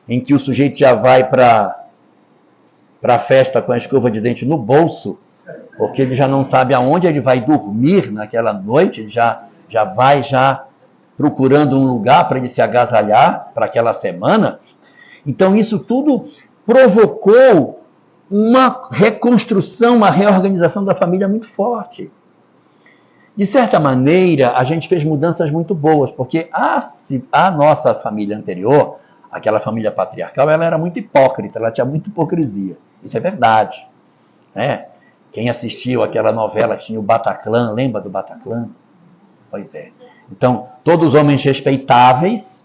em que o sujeito já vai para a festa com a escova de dente no bolso, porque ele já não sabe aonde ele vai dormir naquela noite, ele já vai procurando um lugar para ele se agasalhar para aquela semana. Então isso tudo provocou uma reconstrução, uma reorganização da família muito forte. De certa maneira, a gente fez mudanças muito boas, porque a nossa família anterior, aquela família patriarcal, ela era muito hipócrita, ela tinha muita hipocrisia. Isso é verdade. Né? Quem assistiu aquela novela que tinha o Bataclan, lembra do Bataclan? Pois é. Então, todos homens respeitáveis,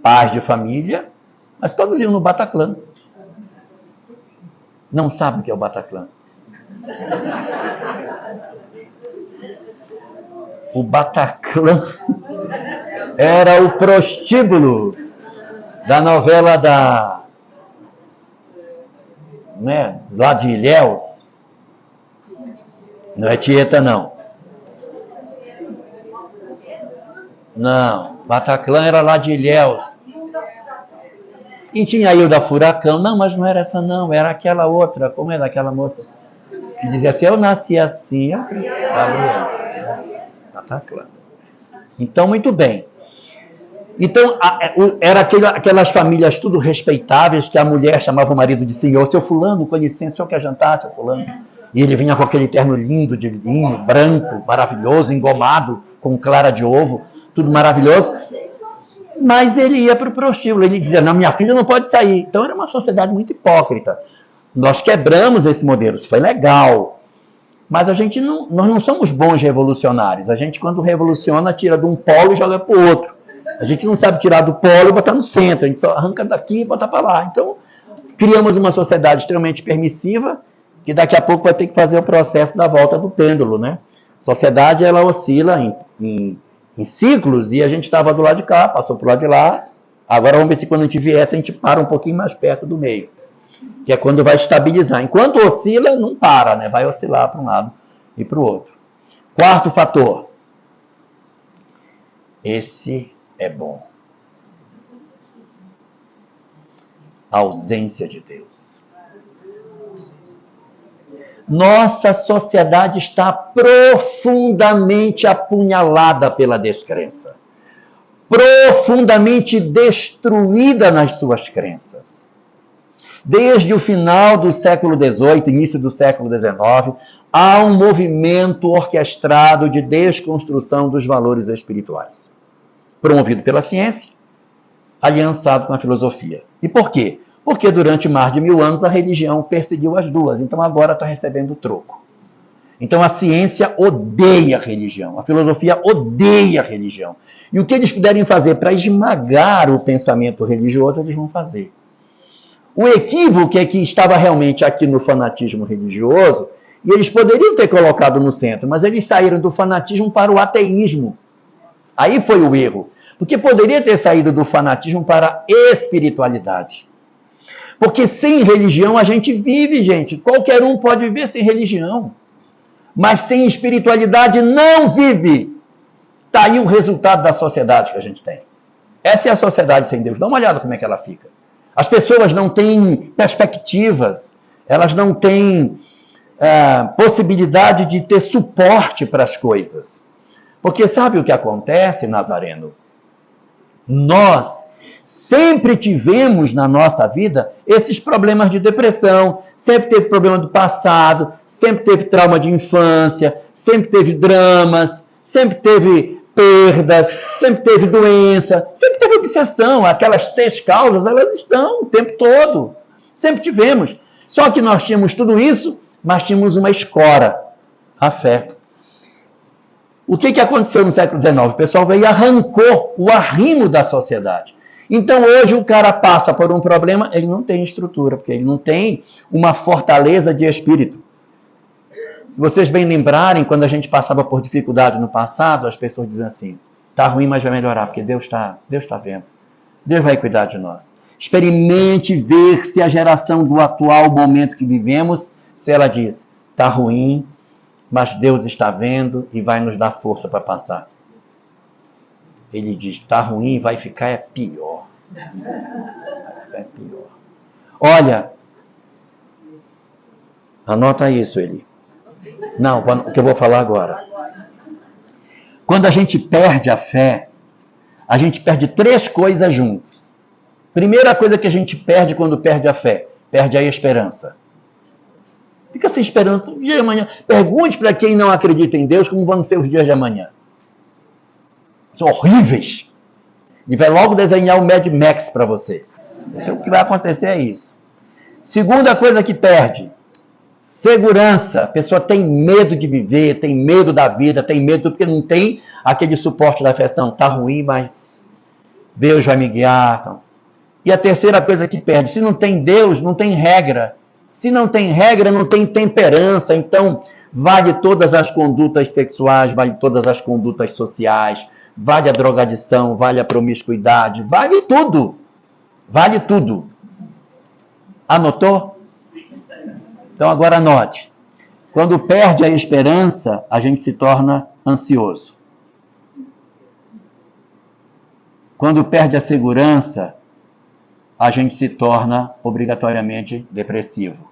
pais de família, mas todos iam no Bataclan. Não sabem o que é o Bataclan. O Bataclan era o prostíbulo da novela lá de Ilhéus. Não é Tieta, não. Não, Bataclan era lá de Ilhéus. E tinha a Hilda Furacão. Não, mas não era essa não, era aquela outra. Como era aquela moça? Que dizia assim, eu nasci assim, eu cresci. Bataclan. Então, muito bem. Então, era aquelas famílias tudo respeitáveis, que a mulher chamava o marido de senhor. Seu fulano, com licença, o senhor quer jantar, seu fulano? E ele vinha com aquele terno lindo, de linho, branco, maravilhoso, engomado, com clara de ovo, tudo maravilhoso. Mas ele ia para o prostíbulo, ele dizia, não, minha filha não pode sair. Então era uma sociedade muito hipócrita. Nós quebramos esse modelo, isso foi legal. Mas nós não somos bons revolucionários. A gente, quando revoluciona, tira de um polo e joga para o outro. A gente não sabe tirar do polo e botar no centro, a gente só arranca daqui e bota para lá. Então, criamos uma sociedade extremamente permissiva, que daqui a pouco vai ter que fazer o processo da volta do pêndulo, né? A sociedade, ela oscila em ciclos, e a gente estava do lado de cá, passou para o lado de lá, Agora vamos ver se quando a gente viesse, a gente para um pouquinho mais perto do meio. Que é quando vai estabilizar. Enquanto oscila, não para, né? Vai oscilar para um lado e para o outro. Quarto fator. Esse é bom. A ausência de Deus. Nossa sociedade está profundamente apunhalada pela descrença. Profundamente destruída nas suas crenças. Desde o final do século XVIII, início do século XIX, há um movimento orquestrado de desconstrução dos valores espirituais, promovido pela ciência, aliançado com a filosofia. E por quê? Porque durante mais de 1000 anos a religião perseguiu as duas, então agora está recebendo o troco. Então a ciência odeia a religião, a filosofia odeia a religião. E o que eles puderem fazer para esmagar o pensamento religioso, eles vão fazer. O equívoco é que estava realmente aqui no fanatismo religioso, e eles poderiam ter colocado no centro, mas eles saíram do fanatismo para o ateísmo. Aí foi o erro. Porque poderia ter saído do fanatismo para a espiritualidade. Porque sem religião a gente vive, gente. Qualquer um pode viver sem religião. Mas sem espiritualidade não vive. Está aí o resultado da sociedade que a gente tem. Essa é a sociedade sem Deus. Dá uma olhada como é que ela fica. As pessoas não têm perspectivas. Elas não têm possibilidade de ter suporte para as coisas. Porque sabe o que acontece, Nazareno? Nós sempre tivemos na nossa vida esses problemas de depressão, sempre teve problema do passado, sempre teve trauma de infância, sempre teve dramas, sempre teve perdas, sempre teve doença, sempre teve obsessão. Aquelas 6 causas, elas estão o tempo todo. Sempre tivemos. Só que nós tínhamos tudo isso, mas tínhamos uma escora, a fé. O que aconteceu no século XIX? O pessoal veio e arrancou o arrimo da sociedade. Então hoje o cara passa por um problema, ele não tem estrutura, porque ele não tem uma fortaleza de espírito. Se vocês bem lembrarem, quando a gente passava por dificuldade no passado, as pessoas diziam assim, tá ruim, mas vai melhorar, porque Deus tá vendo. Deus vai cuidar de nós. Experimente ver se a geração do atual momento que vivemos, se ela diz, tá ruim, mas Deus está vendo e vai nos dar força para passar. Ele diz, está ruim, vai ficar pior. Vai ficar pior. Olha, anota isso, Eli. Não, o que eu vou falar agora. Quando a gente perde a fé, a gente perde 3 coisas juntas. Primeira coisa que a gente perde quando perde a fé, perde a esperança. Fica sem esperança o dia de amanhã. Pergunte para quem não acredita em Deus como vão ser os dias de amanhã. São horríveis. E vai logo desenhar o Mad Max para você. O que vai acontecer é isso. Segunda coisa que perde, segurança. A pessoa tem medo de viver, tem medo da vida, tem medo porque não tem aquele suporte da fé. Não, está ruim, mas Deus vai me guiar. E a terceira coisa que perde, se não tem Deus, não tem regra. Se não tem regra, não tem temperança. Então, vale todas as condutas sexuais, vale todas as condutas sociais, vale a drogadição, vale a promiscuidade, vale tudo. Vale tudo. Anotou? Então, agora anote. Quando perde a esperança, a gente se torna ansioso. Quando perde a segurança, a gente se torna obrigatoriamente depressivo.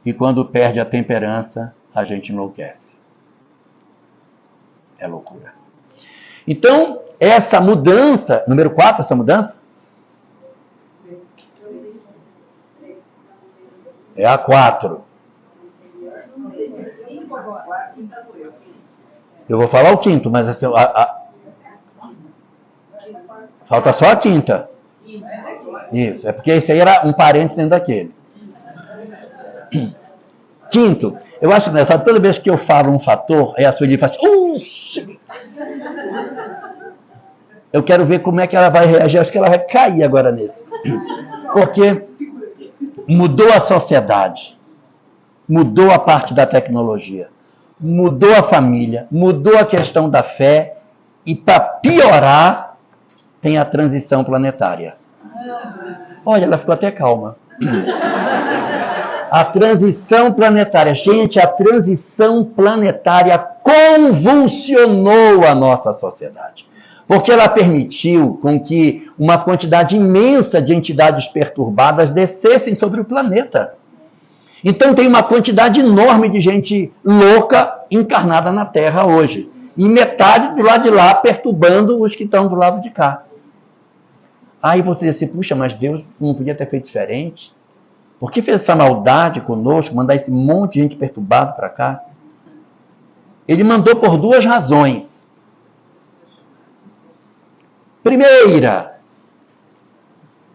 E quando perde a temperança, a gente enlouquece. É loucura. Então, essa mudança, número 4, essa mudança? É a 4. Eu vou falar o 5º, mas assim, falta só a 5ª. Isso, é porque esse aí era um parênteses dentro daquele. 5º, eu acho engraçado, toda vez que eu falo um fator, aí a Sueli faz assim, eu quero ver como é que ela vai reagir, acho que ela vai cair agora nesse. Porque mudou a sociedade, mudou a parte da tecnologia, mudou a família, mudou a questão da fé, e para piorar, tem a transição planetária. Olha, ela ficou até calma. A transição planetária. Gente, a transição planetária convulsionou a nossa sociedade. Porque ela permitiu com que uma quantidade imensa de entidades perturbadas descessem sobre o planeta. Então tem uma quantidade enorme de gente louca encarnada na Terra hoje. E metade do lado de lá perturbando os que estão do lado de cá. Aí você diz assim, puxa, mas Deus não podia ter feito diferente? Por que fez essa maldade conosco, mandar esse monte de gente perturbada para cá? Ele mandou por duas razões. Primeira,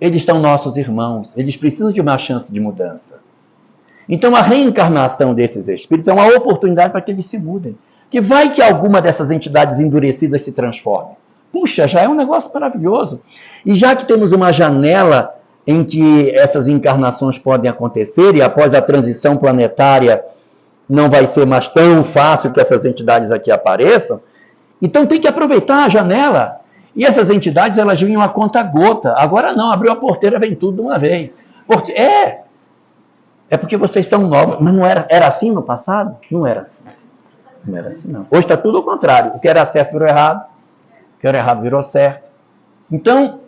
eles são nossos irmãos, eles precisam de uma chance de mudança. Então a reencarnação desses espíritos é uma oportunidade para que eles se mudem. Que vai que alguma dessas entidades endurecidas se transforme. Puxa, já é um negócio maravilhoso. E já que temos uma janela em que essas encarnações podem acontecer, e após a transição planetária não vai ser mais tão fácil que essas entidades aqui apareçam, então tem que aproveitar a janela. E essas entidades, elas vinham a conta gota. Agora não, abriu a porteira, vem tudo de uma vez. Porque, é porque vocês são novos. Mas não era assim no passado? Não era assim. Não era assim, não. Hoje está tudo ao contrário. O que era certo virou errado. O que era errado virou certo. Então,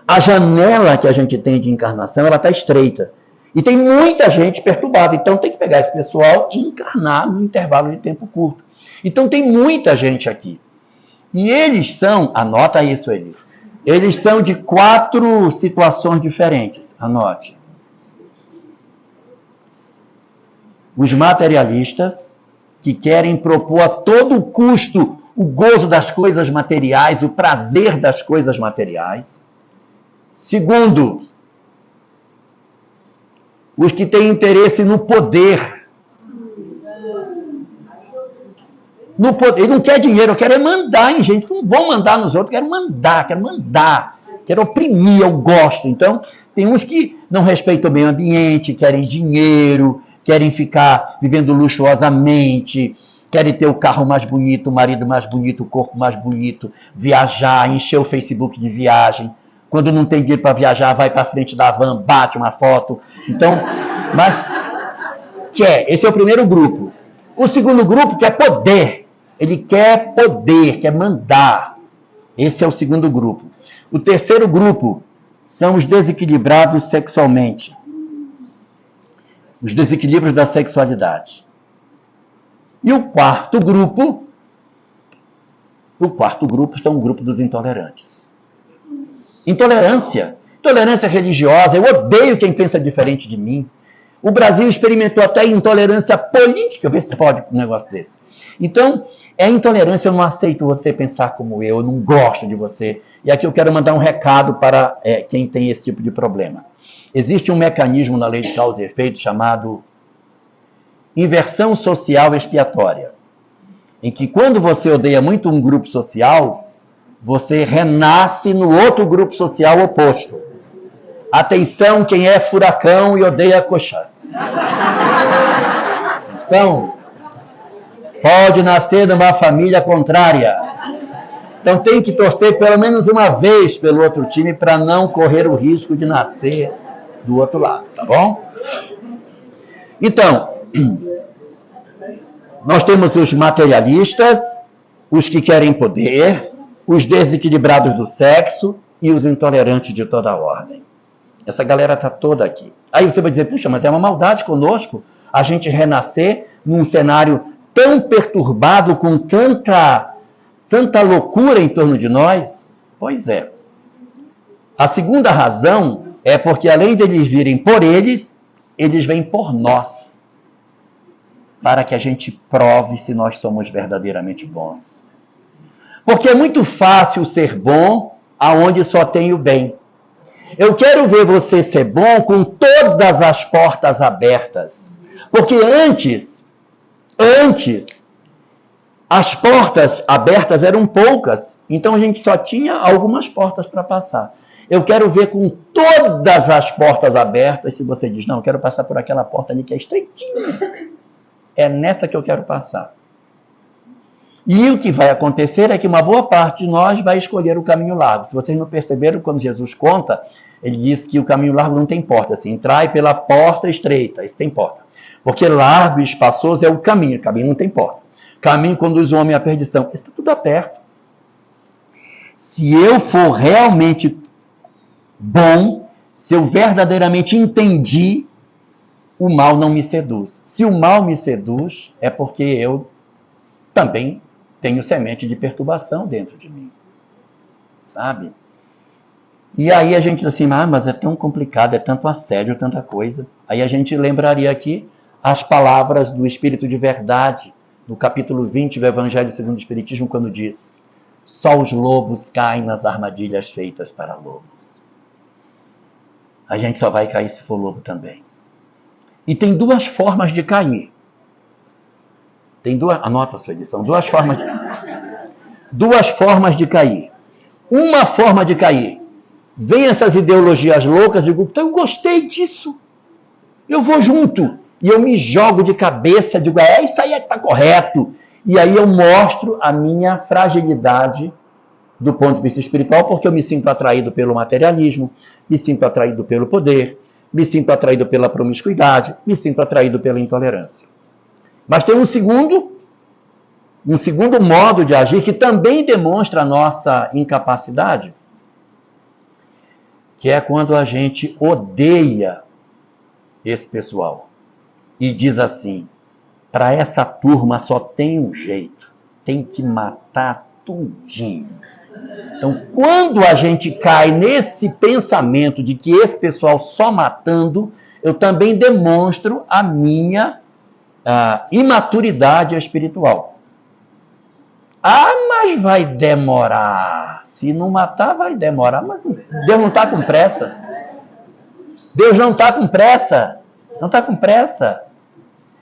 a janela que a gente tem de encarnação, ela está estreita. E tem muita gente perturbada. Então, tem que pegar esse pessoal e encarnar num intervalo de tempo curto. Então, tem muita gente aqui. E eles são, anota isso, eles são de 4 situações diferentes. Anote. Os materialistas, que querem propor a todo custo o gozo das coisas materiais, o prazer das coisas materiais. Segundo, os que têm interesse no poder. No poder. Ele não quer dinheiro, eu quero é mandar em gente. Não vou mandar nos outros, quero mandar. Quero oprimir, eu gosto. Então, tem uns que não respeitam o meio ambiente, querem dinheiro, querem ficar vivendo luxuosamente, querem ter o carro mais bonito, o marido mais bonito, o corpo mais bonito, viajar, encher o Facebook de viagem. Quando não tem dinheiro para viajar, vai para frente da van, bate uma foto. Então, mas esse é o primeiro grupo. O segundo grupo quer poder. Ele quer poder, quer mandar. Esse é o segundo grupo. O terceiro grupo são os desequilibrados sexualmente. Os desequilíbrios da sexualidade. E o quarto grupo são o grupo dos intolerantes. Intolerância religiosa, eu odeio quem pensa diferente de mim. O Brasil experimentou até intolerância política, vê se pode um negócio desse. Então, é intolerância, eu não aceito você pensar como eu não gosto de você. E aqui eu quero mandar um recado para quem tem esse tipo de problema. Existe um mecanismo na lei de causa e efeito chamado inversão social expiatória, em que quando você odeia muito um grupo social, você renasce no outro grupo social oposto. Atenção, quem é furacão e odeia coxar. Atenção, pode nascer numa família contrária. Então tem que torcer pelo menos uma vez pelo outro time para não correr o risco de nascer do outro lado, tá bom? Então, nós temos os materialistas, os que querem poder, os desequilibrados do sexo e os intolerantes de toda a ordem. Essa galera está toda aqui. Aí você vai dizer, puxa, mas é uma maldade conosco a gente renascer num cenário tão perturbado, com tanta loucura em torno de nós? Pois é. A segunda razão é porque, além de eles virem por eles vêm por nós. Para que a gente prove se nós somos verdadeiramente bons. Porque é muito fácil ser bom aonde só tem o bem. Eu quero ver você ser bom com todas as portas abertas. Porque antes, as portas abertas eram poucas. Então a gente só tinha algumas portas para passar. Eu quero ver com todas as portas abertas, se você diz, não, eu quero passar por aquela porta ali que é estreitinha. É nessa que eu quero passar. E o que vai acontecer é que uma boa parte de nós vai escolher o caminho largo. Se vocês não perceberam, quando Jesus conta, ele diz que o caminho largo não tem porta. Assim, entrai pela porta estreita, isso tem porta. Porque largo e espaçoso é o caminho não tem porta. Caminho conduz o homem à perdição. Isso está tudo aberto. Se eu for realmente bom, se eu verdadeiramente entendi, o mal não me seduz. Se o mal me seduz, é porque eu também tenho semente de perturbação dentro de mim. Sabe? E aí a gente diz assim, mas é tão complicado, é tanto assédio, tanta coisa. Aí a gente lembraria aqui as palavras do Espírito de Verdade, no capítulo 20 do Evangelho segundo o Espiritismo, quando diz: só os lobos caem nas armadilhas feitas para lobos. A gente só vai cair se for lobo também. E tem duas formas de cair. Anota a sua edição, duas formas de cair. Uma forma de cair. Vem essas ideologias loucas, digo, então eu gostei disso. Eu vou junto. E eu me jogo de cabeça, digo, isso aí está correto. E aí eu mostro a minha fragilidade do ponto de vista espiritual, porque eu me sinto atraído pelo materialismo, me sinto atraído pelo poder, me sinto atraído pela promiscuidade, me sinto atraído pela intolerância. Mas tem um segundo modo de agir que também demonstra a nossa incapacidade, que é quando a gente odeia esse pessoal e diz assim, para essa turma só tem um jeito, tem que matar tudinho. Então, quando a gente cai nesse pensamento de que esse pessoal só matando, eu também demonstro a minha imaturidade espiritual. Mas vai demorar. Se não matar, vai demorar. Mas Deus não está com pressa. Deus não está com pressa. Não está com pressa.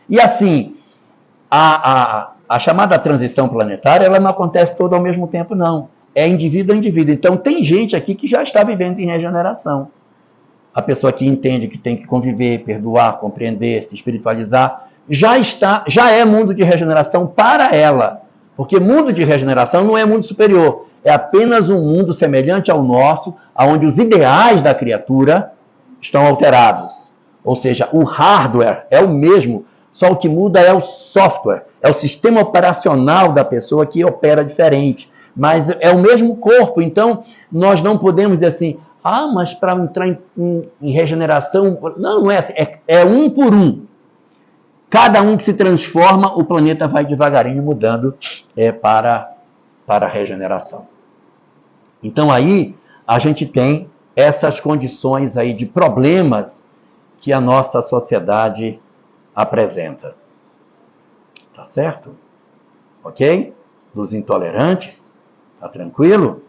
E assim, a chamada transição planetária, ela não acontece toda ao mesmo tempo, não. É indivíduo a indivíduo. Então, tem gente aqui que já está vivendo em regeneração. A pessoa que entende que tem que conviver, perdoar, compreender, se espiritualizar, já é mundo de regeneração para ela. Porque mundo de regeneração não é mundo superior. É apenas um mundo semelhante ao nosso, onde os ideais da criatura estão alterados. Ou seja, o hardware é o mesmo, só o que muda é o software, é o sistema operacional da pessoa que opera diferente. Mas é o mesmo corpo, então nós não podemos dizer assim, mas para entrar em regeneração... Não é assim, é um por um. Cada um que se transforma, o planeta vai devagarinho mudando para a regeneração. Então aí a gente tem essas condições aí de problemas que a nossa sociedade apresenta. Tá certo? Ok? Dos intolerantes. Tá tranquilo?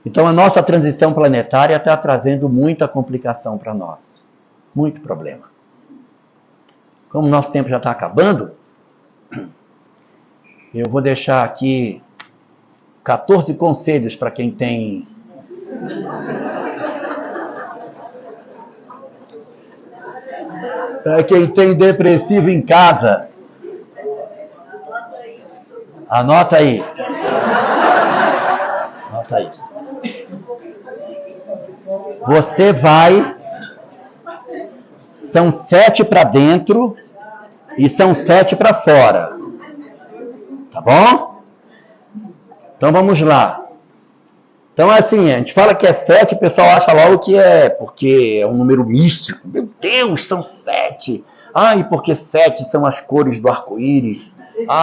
Então a nossa transição planetária está trazendo muita complicação para nós. Muito problema. Como o nosso tempo já está acabando, eu vou deixar aqui 14 conselhos para quem tem... Para quem tem depressivo em casa. Anota aí. Anota aí. Você vai... São 7 para dentro e são 7 para fora. Tá bom? Então vamos lá. Então assim, a gente fala que é 7, o pessoal acha logo que é porque é um número místico. Meu Deus, são 7. E porque 7 são as cores do arco-íris.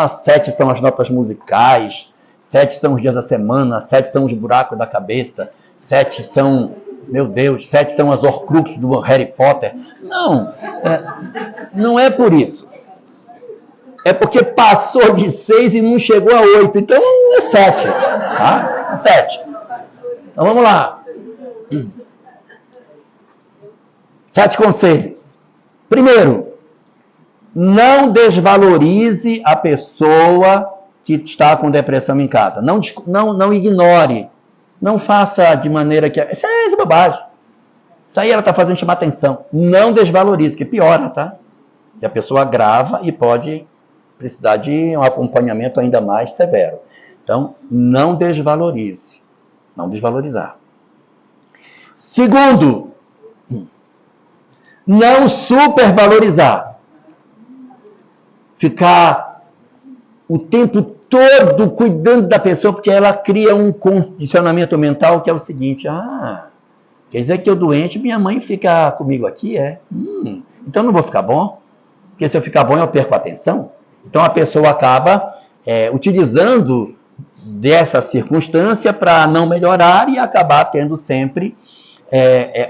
7 são as notas musicais. 7 são os dias da semana. 7 são os buracos da cabeça. 7 são... Meu Deus, 7 são as Horcruxes do Harry Potter. Não, não é por isso. É porque passou de 6 e não chegou a 8. Então é 7. Tá? São 7. Então vamos lá. 7 conselhos. Primeiro, não desvalorize a pessoa que está com depressão em casa. Não ignore. Não faça de maneira que... Isso é bobagem. Isso aí ela está fazendo chamar atenção. Não desvalorize, que piora, tá? E a pessoa grava e pode precisar de um acompanhamento ainda mais severo. Então, não desvalorize. Não desvalorizar. Segundo, não supervalorizar. Ficar o tempo todo cuidando da pessoa, porque ela cria um condicionamento mental que é o seguinte: quer dizer que eu doente, minha mãe fica comigo aqui, então não vou ficar bom, porque se eu ficar bom eu perco a atenção. Então a pessoa acaba utilizando dessa circunstância para não melhorar e acabar tendo sempre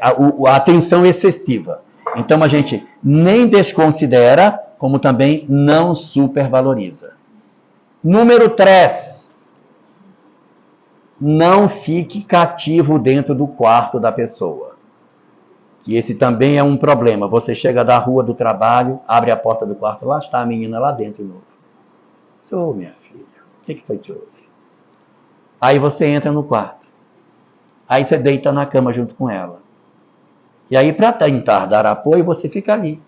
a atenção excessiva. Então a gente nem desconsidera, como também não supervaloriza. Número 3. Não fique cativo dentro do quarto da pessoa. Que esse também é um problema. Você chega da rua do trabalho, abre a porta do quarto, lá está a menina lá dentro de novo. Minha filha, o que foi que houve? Aí você entra no quarto. Aí você deita na cama junto com ela. E aí, para tentar dar apoio, você fica ali.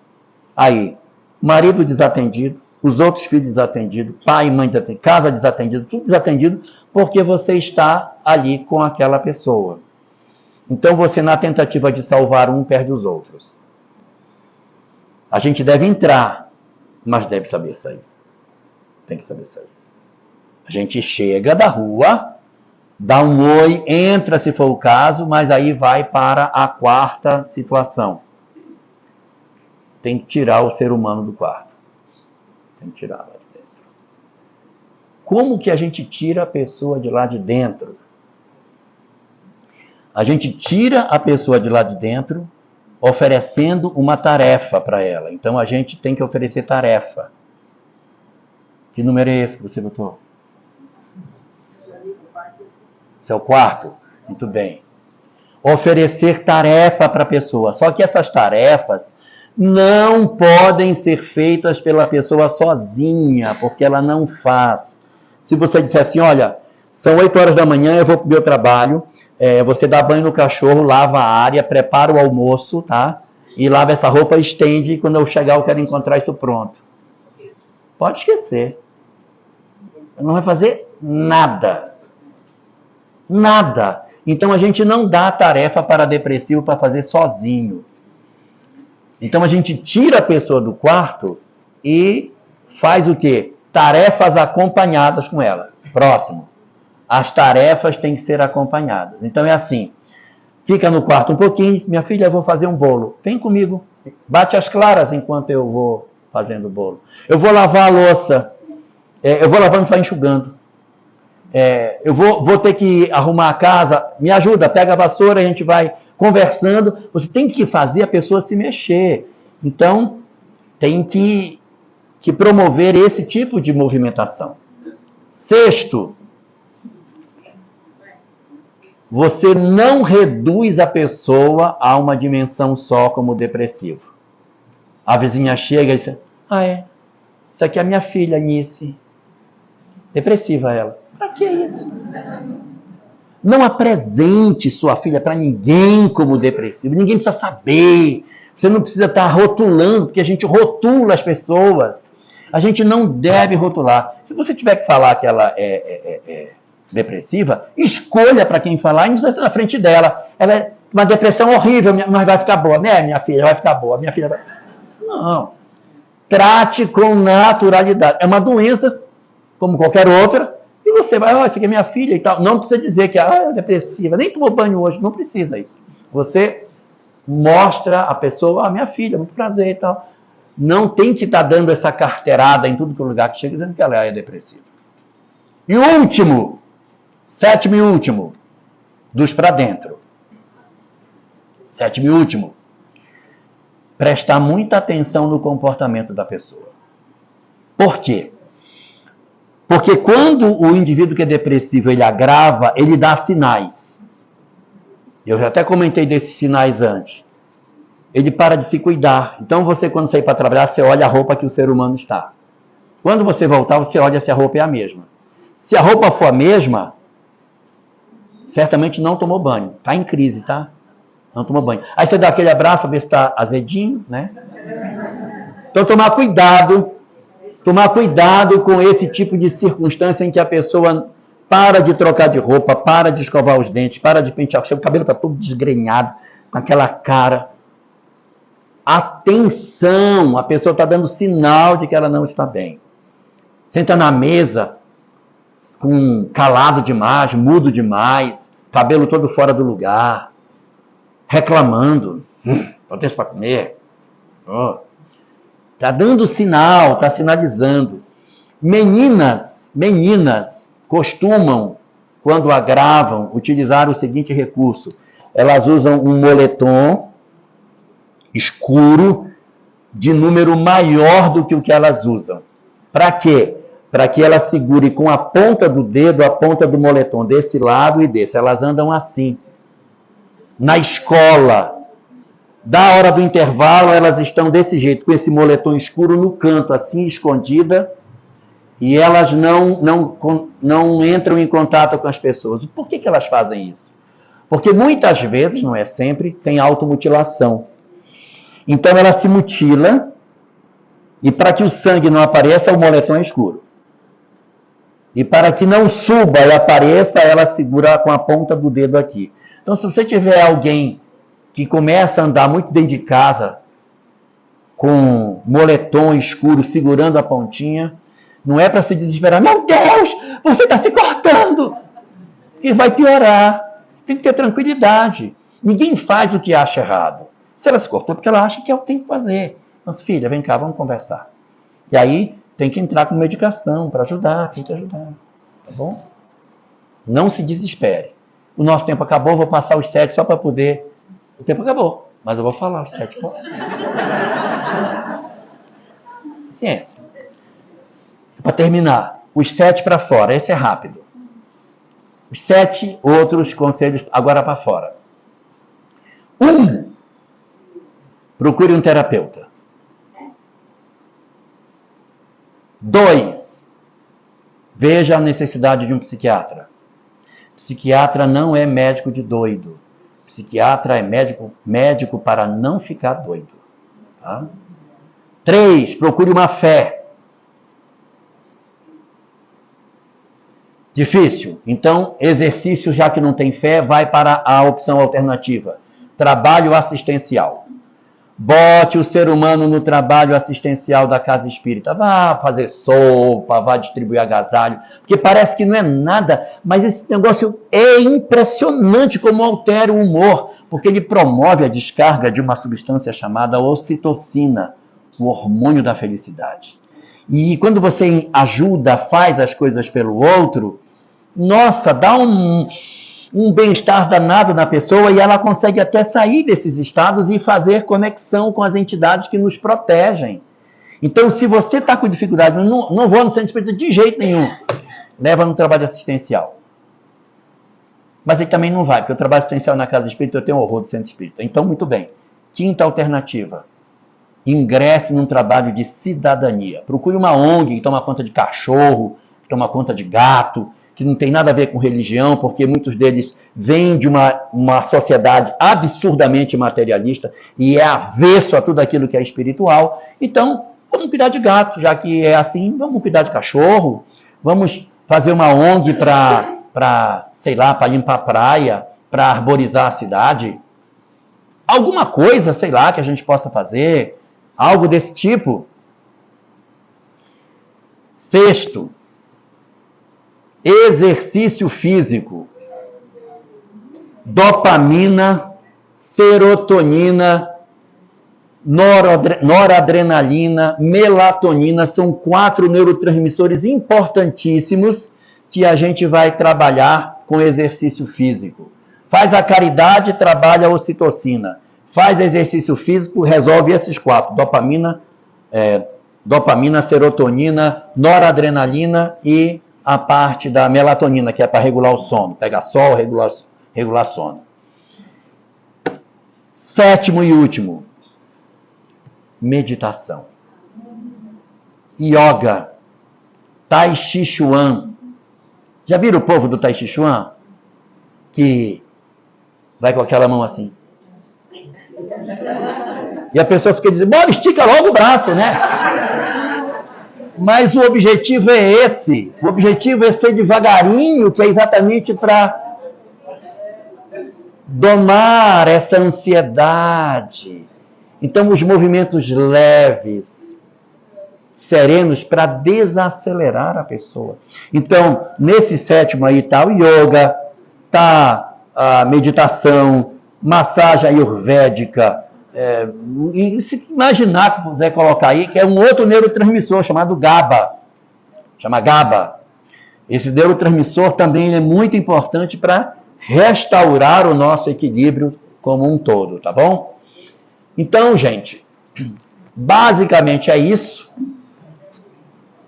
Aí, marido desatendido, os outros filhos desatendidos, pai e mãe desatendidos, casa desatendido, tudo desatendido, porque você está ali com aquela pessoa. Então você, na tentativa de salvar um, perde os outros. A gente deve entrar, mas deve saber sair. Tem que saber sair. A gente chega da rua, dá um oi, entra se for o caso, mas aí vai para a quarta situação. Tem que tirar o ser humano do quarto. Tem que tirar lá de dentro. Como que a gente tira a pessoa de lá de dentro? A gente tira a pessoa de lá de dentro oferecendo uma tarefa para ela. Então a gente tem que oferecer tarefa. Que número é esse que você botou? Esse é o quarto? Muito bem. Oferecer tarefa para a pessoa. Só que essas tarefas não podem ser feitas pela pessoa sozinha, porque ela não faz. Se você disser assim, olha, são 8 horas da manhã, eu vou para o meu trabalho, você dá banho no cachorro, lava a área, prepara o almoço, tá? E lava essa roupa, estende, e quando eu chegar eu quero encontrar isso pronto. Pode esquecer. Não vai fazer nada. Nada. Então a gente não dá tarefa para depressivo para fazer sozinho. Então a gente tira a pessoa do quarto e faz o quê? Tarefas acompanhadas com ela. Próximo. As tarefas têm que ser acompanhadas. Então é assim. Fica no quarto um pouquinho, diz, minha filha, eu vou fazer um bolo. Vem comigo. Bate as claras enquanto eu vou fazendo o bolo. Eu vou lavar a louça. Eu vou lavando, você vai enxugando. Eu vou ter que arrumar a casa. Me ajuda, pega a vassoura, a gente vai conversando. Você tem que fazer a pessoa se mexer. Então, tem que promover esse tipo de movimentação. Sexto, você não reduz a pessoa a uma dimensão só como depressivo. A vizinha chega e diz, isso aqui é a minha filha, Nice. Depressiva ela. Pra que isso? Não apresente sua filha para ninguém como depressiva. Ninguém precisa saber. Você não precisa estar rotulando, porque a gente rotula as pessoas. A gente não deve rotular. Se você tiver que falar que ela é depressiva, escolha para quem falar e não precisa estar na frente dela. Ela é uma depressão horrível, mas vai ficar boa. Né, minha filha? Vai ficar boa. Minha filha vai... Não. Trate com naturalidade. É uma doença, como qualquer outra, e você vai, essa aqui é minha filha e tal. Não precisa dizer que é depressiva, nem tomou banho hoje, não precisa isso. Você mostra a pessoa, minha filha, muito prazer e tal. Não tem que estar dando essa carteirada em tudo que é lugar que chega dizendo que ela é depressiva. E o último, sétimo e último, dos para dentro. Sétimo e último, prestar muita atenção no comportamento da pessoa. Por quê? Porque quando o indivíduo que é depressivo, ele agrava, ele dá sinais. Eu já até comentei desses sinais antes. Ele para de se cuidar. Então você, quando sair para trabalhar, você olha a roupa que o ser humano está. Quando você voltar, você olha se a roupa é a mesma. Se a roupa for a mesma, certamente não tomou banho. Está em crise, tá? Não tomou banho. Aí você dá aquele abraço, vê se está azedinho, né? Então tomar cuidado Tomar cuidado com esse tipo de circunstância em que a pessoa para de trocar de roupa, para de escovar os dentes, para de pentear o cabelo está todo desgrenhado, com aquela cara. Atenção, a pessoa está dando sinal de que ela não está bem. Senta na mesa, calado demais, mudo demais, cabelo todo fora do lugar, reclamando, não tem isso para comer. Está dando sinal, está sinalizando. Meninas costumam, quando agravam, utilizar o seguinte recurso. Elas usam um moletom escuro de número maior do que o que elas usam. Para quê? Para que ela segure com a ponta do dedo a ponta do moletom desse lado e desse. Elas andam assim. Na escola, da hora do intervalo, elas estão desse jeito, com esse moletom escuro no canto, assim, escondida, e elas não entram em contato com as pessoas. Por que elas fazem isso? Porque muitas vezes, não é sempre, tem automutilação. Então ela se mutila, e para que o sangue não apareça, o moletom é escuro. E para que não suba e apareça, ela segura com a ponta do dedo aqui. Então, se você tiver alguém que começa a andar muito dentro de casa, com moletom escuro, segurando a pontinha, não é para se desesperar. Meu Deus, você está se cortando! E vai piorar. Você tem que ter tranquilidade. Ninguém faz o que acha errado. Se ela se cortou, porque ela acha que é o que tem que fazer. Mas, filha, vem cá, vamos conversar. E aí, tem que entrar com medicação para ajudar, tem que ajudar. Tá bom? Não se desespere. O nosso tempo acabou, vou passar os 7 só para poder... O tempo acabou, mas eu vou falar os 7. Ciência. Para terminar, os 7 para fora, esse é rápido. Os 7 outros conselhos agora para fora. 1. Procure um terapeuta. 2. Veja a necessidade de um psiquiatra. Psiquiatra não é médico de doido. Psiquiatra é médico para não ficar doido. Tá? 3. Procure uma fé. Difícil. Então, exercício, já que não tem fé, vai para a opção alternativa. Trabalho assistencial. Bote o ser humano no trabalho assistencial da casa espírita. Vá fazer sopa, vá distribuir agasalho. Porque parece que não é nada, mas esse negócio é impressionante como altera o humor. Porque ele promove a descarga de uma substância chamada ocitocina, o hormônio da felicidade. E quando você ajuda, faz as coisas pelo outro, nossa, dá um bem-estar danado na pessoa e ela consegue até sair desses estados e fazer conexão com as entidades que nos protegem. Então, se você está com dificuldade, não vou no centro espírita de jeito nenhum, leva no trabalho assistencial. Mas ele também não vai, porque o trabalho assistencial na casa espírita eu tenho horror do centro espírita. Então, muito bem. 5ª alternativa. Ingresse num trabalho de cidadania. Procure uma ONG que toma conta de cachorro, que toma conta de gato, que não tem nada a ver com religião, porque muitos deles vêm de uma sociedade absurdamente materialista e é avesso a tudo aquilo que é espiritual. Então, vamos cuidar de gato, já que é assim, vamos cuidar de cachorro, vamos fazer uma ONG para limpar a praia, para arborizar a cidade. Alguma coisa, sei lá, que a gente possa fazer, algo desse tipo. 6º, exercício físico. Dopamina, serotonina, noradrenalina, melatonina, são 4 neurotransmissores importantíssimos que a gente vai trabalhar com exercício físico. Faz a caridade, trabalha a ocitocina. Faz exercício físico, resolve esses 4. Dopamina, serotonina, noradrenalina e a parte da melatonina, que é para regular o sono. Pega sol, regular sono. 7º e último. Meditação. Yoga. Tai Chi Chuan. Já viram o povo do Tai Chi Chuan? Que vai com aquela mão assim. E a pessoa fica dizendo, bora, estica logo o braço, né? Mas o objetivo é esse. O objetivo é ser devagarinho, que é exatamente para domar essa ansiedade. Então, os movimentos leves, serenos, para desacelerar a pessoa. Então, nesse sétimo aí está o yoga, está a meditação, massagem ayurvédica, e se imaginar que puder colocar aí, que é um outro neurotransmissor chamado GABA. Chama GABA. Esse neurotransmissor também é muito importante para restaurar o nosso equilíbrio como um todo, tá bom? Então, gente, basicamente é isso.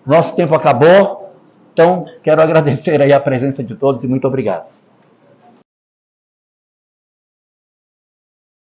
Nosso tempo acabou. Então, quero agradecer aí a presença de todos e muito obrigado.